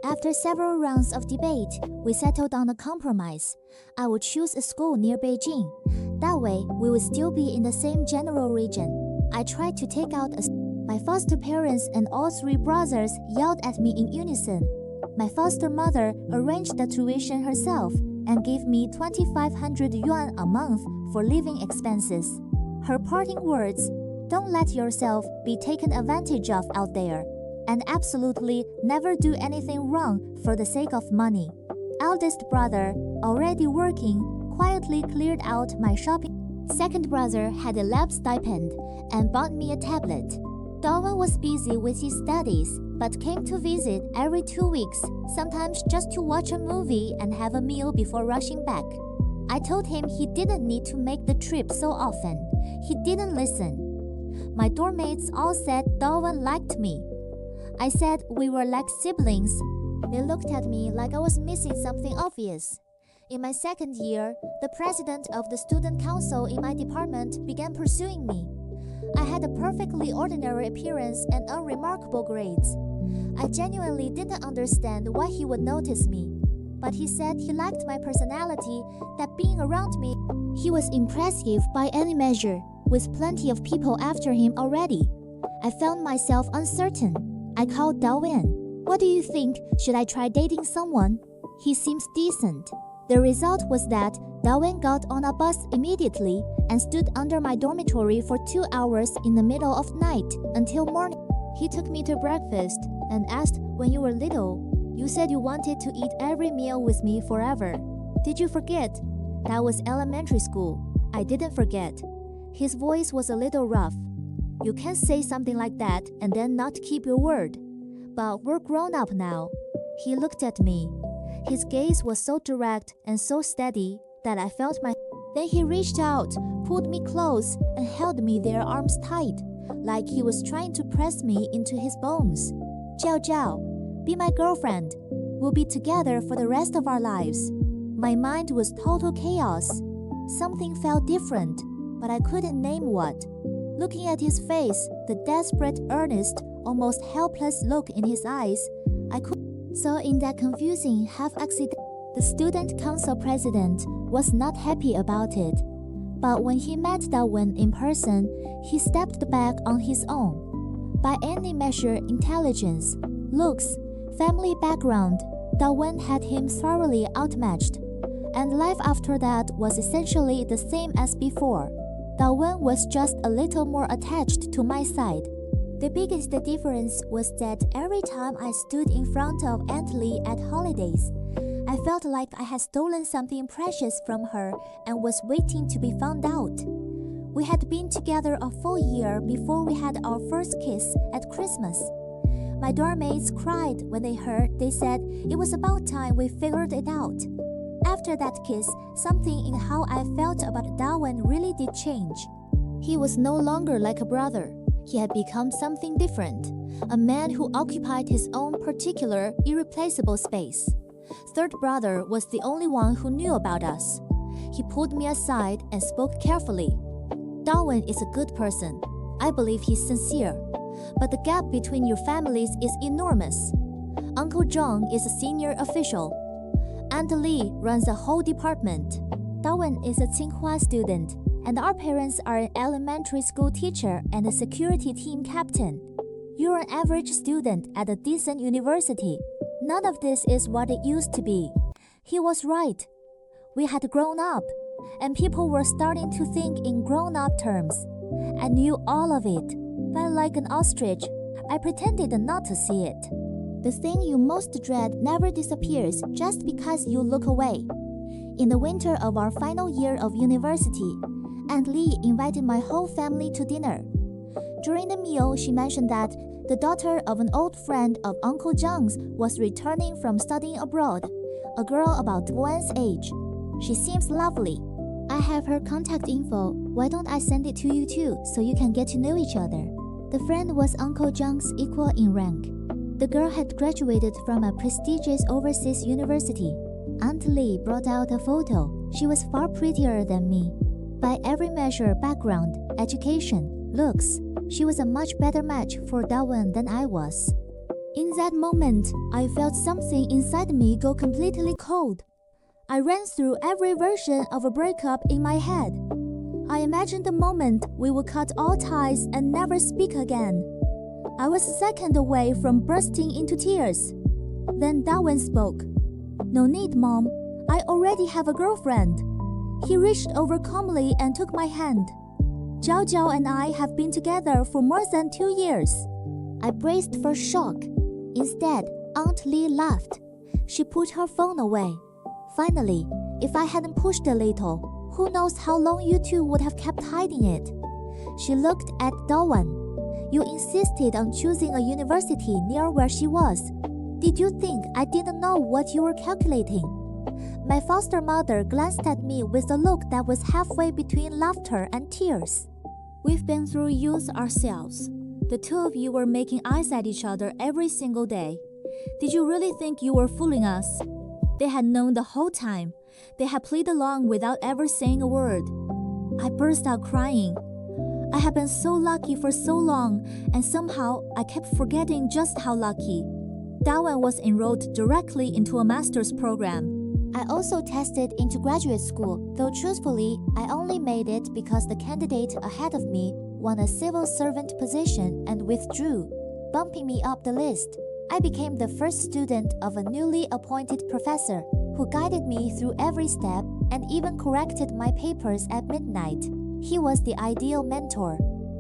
Speaker 2: After several rounds of debate, we settled on a compromise. I would choose a school near Beijing. That way, we would still be in the same general region. I tried to take out a... My foster parents and all 3 brothers yelled at me in unison. My foster mother arranged the tuition herself and gave me 2,500 yuan a month for living expenses. Her parting words, "Don't let yourself be taken advantage of out there, and absolutely never do anything wrong for the sake of money." Eldest brother, already working, quietly cleared out my shopping. Second brother had a lab stipend and bought me a tablet. Dawen was busy with his studies, but came to visit every 2 weeks, sometimes just to watch a movie and have a meal before rushing back. I told him he didn't need to make the trip so often. He didn't listen. My dorm mates all said Dawen liked me. I said we were like siblings. They looked at me like I was missing something obvious. In my second year, the president of the student council in my department began pursuing me. I had a perfectly ordinary appearance and unremarkable grades. I genuinely didn't understand why he would notice me, but he said he liked my personality, that being around me, he was impressive by any measure, with plenty of people after him already. I found myself uncertain. I called Dawen. "What do you think? Should I try dating someone? He seems decent." The result was that Dawen got on a bus immediately and stood under my dormitory for 2 hours in the middle of night until morning. He took me to breakfast and asked, "When you were little, you said you wanted to eat every meal with me forever. Did you forget?" That was elementary school. I didn't forget. His voice was a little rough. "You can't say something like that and then not keep your word. But we're grown up now." He looked at me. His gaze was so direct and so steady that I felt my... Then he reached out, pulled me close, and held me there arms tight, like he was trying to press me into his bones. "Jiao Jiao, be my girlfriend. We'll be together for the rest of our lives." My mind was total chaos. Something felt different, but I couldn't name what. Looking at his face, the desperate, earnest, almost helpless look in his eyes, I could... So in that confusing half-accident, the student council president was not happy about it. But when he met Dawen in person, he stepped back on his own. By any measure, intelligence, looks, family background, Dawen had him thoroughly outmatched. and life after that was essentially the same as before. Dawen was just a little more attached to my side. The biggest difference was that every time I stood in front of Aunt Lee at holidays, I felt like I had stolen something precious from her and was waiting to be found out. We had been together a full year before we had our first kiss at Christmas. My dorm mates cried when they heard. They said it was about time we figured it out. After that kiss, something in how I felt about Dawen really did change. He was no longer like a brother. He had become something different, a man who occupied his own particular, irreplaceable space. Third brother was the only one who knew about us. He pulled me aside and spoke carefully. Dawen is a good person. I believe he's sincere. But the gap between your families is enormous. Uncle John is a senior official. Aunt Lee runs a whole department. Dawen is a Tsinghua student, and our parents are an elementary school teacher and a security team captain. You're an average student at a decent university. None of this is what it used to be. He was right. We had grown up, and people were starting to think in grown-up terms. I knew all of it, but like an ostrich, I pretended not to see it. The thing you most dread never disappears just because you look away. In the winter of our final year of university, Aunt Lee invited my whole family to dinner. During the meal, she mentioned that the daughter of an old friend of Uncle John's was returning from studying abroad, a girl about Dawen's age. She seems lovely. I have her contact info. Why don't I send it to you too, so you can get to know each other? The friend was Uncle John's equal in rank. The girl had graduated from a prestigious overseas university. Aunt Lee brought out a photo. She was far prettier than me. By every measure, background, education, looks, she was a much better match for Dawen than I was. In that moment, I felt something inside me go completely cold. I ran through every version of a breakup in my head. I imagined the moment we would cut all ties and never speak again. I was a second away from bursting into tears. Then Dawen spoke. "No need, Mom. I already have a girlfriend." He reached over calmly and took my hand. "Jiao Jiao and I have been together for more than 2 years." I braced for shock. Instead, Aunt Lee laughed. She put her phone away. Finally, if I hadn't pushed a little, who knows how long you two would have kept hiding it. She looked at Dawen. "You insisted on choosing a university near where she was. Did you think I didn't know what you were calculating?" My foster mother glanced at me with a look that was halfway between laughter and tears. "We've been through youth ourselves. The two of you were making eyes at each other every single day. Did you really think you were fooling us?" They had known the whole time. They had played along without ever saying a word. I burst out crying. I had been so lucky for so long, and somehow I kept forgetting just how lucky. Dawen was enrolled directly into a master's program. I also tested into graduate school, though truthfully, I only made it because the candidate ahead of me won a civil servant position and withdrew, bumping me up the list. I became the first student of a newly appointed professor who guided me through every step and even corrected my papers at midnight. He was the ideal mentor.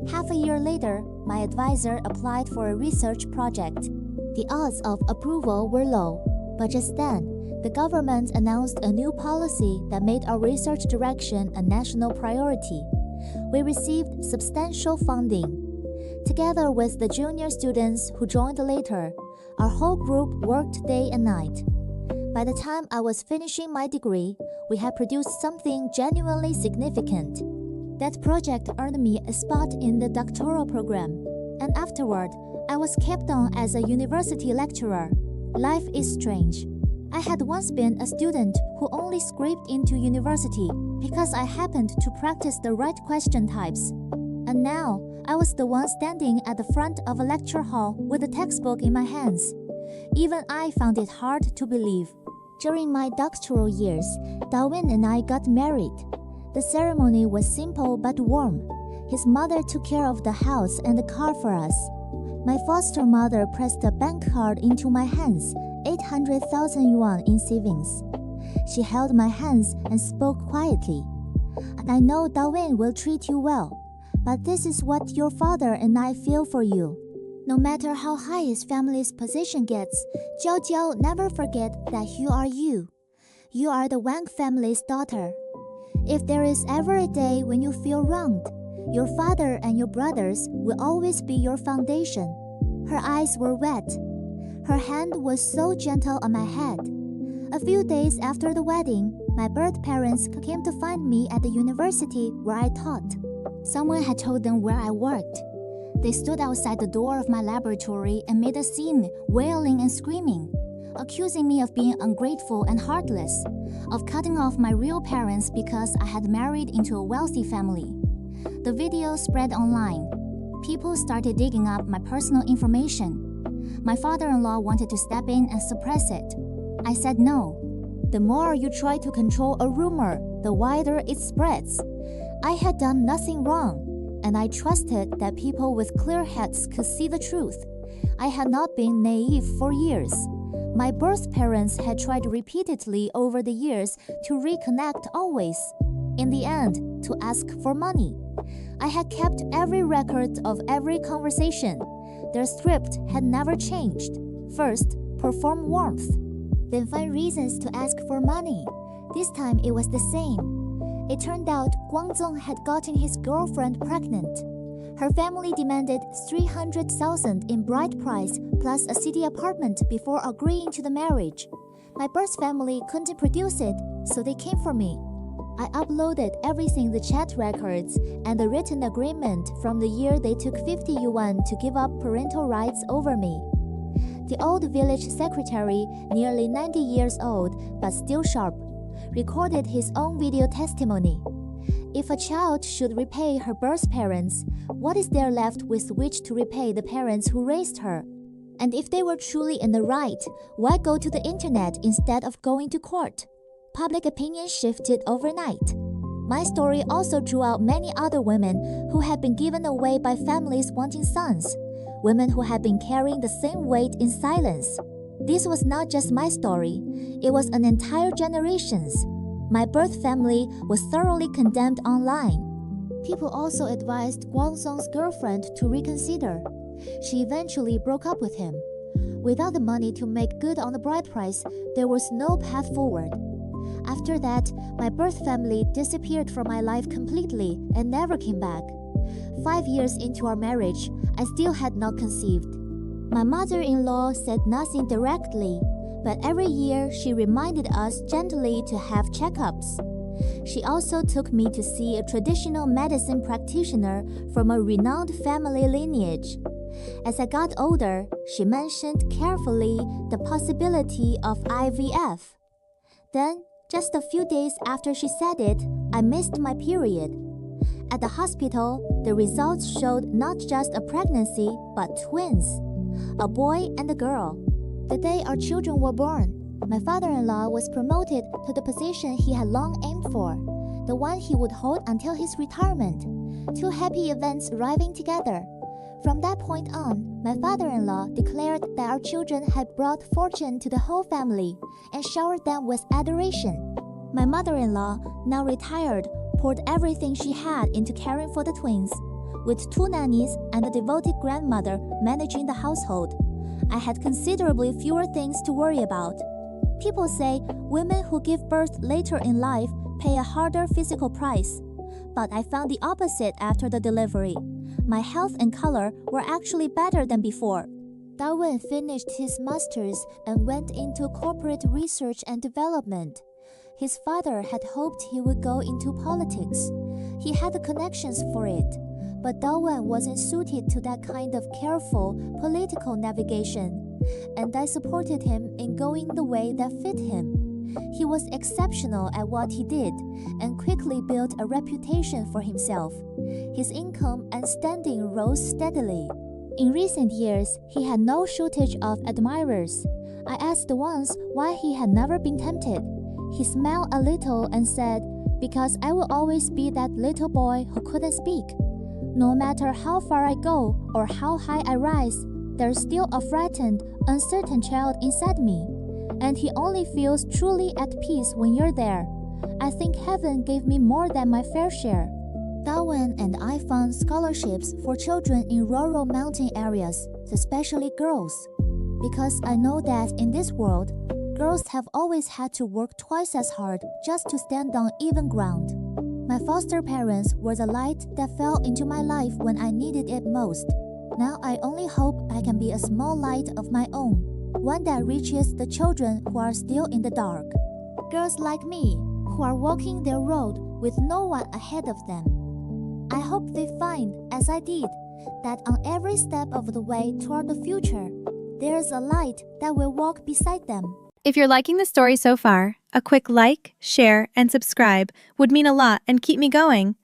Speaker 2: Half a year later, my advisor applied for a research project. The odds of approval were low, but just then, the government announced a new policy that made our research direction a national priority. We received substantial funding. Together with the junior students who joined later, our whole group worked day and night. By the time I was finishing my degree, we had produced something genuinely significant. That project earned me a spot in the doctoral program, and afterward, I was kept on as a university lecturer. Life is strange. I had once been a student who only scraped into university because I happened to practice the right question types. And now, I was the one standing at the front of a lecture hall with a textbook in my hands. Even I found it hard to believe. During my doctoral years, Dawen and I got married. The ceremony was simple but warm. His mother took care of the house and the car for us. My foster mother pressed a bank card into my hands, 800,000 yuan in savings. She held my hands and spoke quietly. I know Dawen will treat you well, but this is what your father and I feel for you. No matter how high his family's position gets, Jiao Jiao never forget that you are you. You are the Wang family's daughter. If there is ever a day when you feel wronged, your father and your brothers will always be your foundation. Her eyes were wet. Her hand was so gentle on my head. A few days after the wedding, my birth parents came to find me at the university where I taught. Someone had told them where I worked. They stood outside the door of my laboratory and made a scene, wailing and screaming, accusing me of being ungrateful and heartless, of cutting off my real parents because I had married into a wealthy family. The video spread online. People started digging up my personal information. My father-in-law wanted to step in and suppress it. I said no. The more you try to control a rumor, the wider it spreads. I had done nothing wrong, and I trusted that people with clear heads could see the truth. I had not been naive for years. My birth parents had tried repeatedly over the years to reconnect always. In the end, to ask for money. I had kept every record of every conversation. Their script had never changed. First, perform warmth. Then find reasons to ask for money. This time it was the same. It turned out Guangzong had gotten his girlfriend pregnant. Her family demanded 300,000 in bride price plus a city apartment before agreeing to the marriage. My birth family couldn't produce it, so they came for me. I uploaded everything, the chat records and the written agreement from the year they took 50 yuan to give up parental rights over me. The old village secretary, nearly 90 years old but still sharp, recorded his own video testimony. If a child should repay her birth parents, what is there left with which to repay the parents who raised her? And if they were truly in the right, why go to the internet instead of going to court? Public opinion shifted overnight. My story also drew out many other women who had been given away by families wanting sons, women who had been carrying the same weight in silence. This was not just my story, it was an entire generation's. My birth family was thoroughly condemned online. People also advised Guangzong's girlfriend to reconsider. She eventually broke up with him. Without the money to make good on the bride price, there was no path forward. After that, my birth family disappeared from my life completely and never came back. 5 years into our marriage, I still had not conceived. My mother-in-law said nothing directly, but every year she reminded us gently to have checkups. She also took me to see a traditional medicine practitioner from a renowned family lineage. As I got older, she mentioned carefully the possibility of IVF. Then, just a few days after she said it, I missed my period. At the hospital, the results showed not just a pregnancy, but twins, a boy and a girl. The day our children were born, my father-in-law was promoted to the position he had long aimed for, the one he would hold until his retirement. Two happy events arriving together. From that point on, my father-in-law declared that our children had brought fortune to the whole family and showered them with adoration. My mother-in-law, now retired, poured everything she had into caring for the twins, with 2 nannies and a devoted grandmother managing the household. I had considerably fewer things to worry about. People say women who give birth later in life pay a harder physical price, but I found the opposite after the delivery. My health and color were actually better than before. Dawen finished his master's and went into corporate research and development. His father had hoped he would go into politics. He had the connections for it, but Dawen wasn't suited to that kind of careful political navigation, and I supported him in going the way that fit him. He was exceptional at what he did and quickly built a reputation for himself. His income and standing rose steadily. In recent years, he had no shortage of admirers. I asked once why he had never been tempted. He smiled a little and said, "Because I will always be that little boy who couldn't speak. No matter how far I go or how high I rise, there's still a frightened, uncertain child inside me. and he only feels truly at peace when you're there. I think heaven gave me more than my fair share. Dawen and I fund scholarships for children in rural mountain areas, especially girls. Because I know that in this world, girls have always had to work twice as hard just to stand on even ground. My foster parents were the light that fell into my life when I needed it most. Now I only hope I can be a small light of my own, one that reaches the children who are still in the dark. Girls like me, who are walking their road with no one ahead of them. I hope they find, as I did, that on every step of the way toward the future, there is a light that will walk beside them.
Speaker 1: If you're liking the story so far, a quick like, share, and subscribe would mean a lot and keep me going.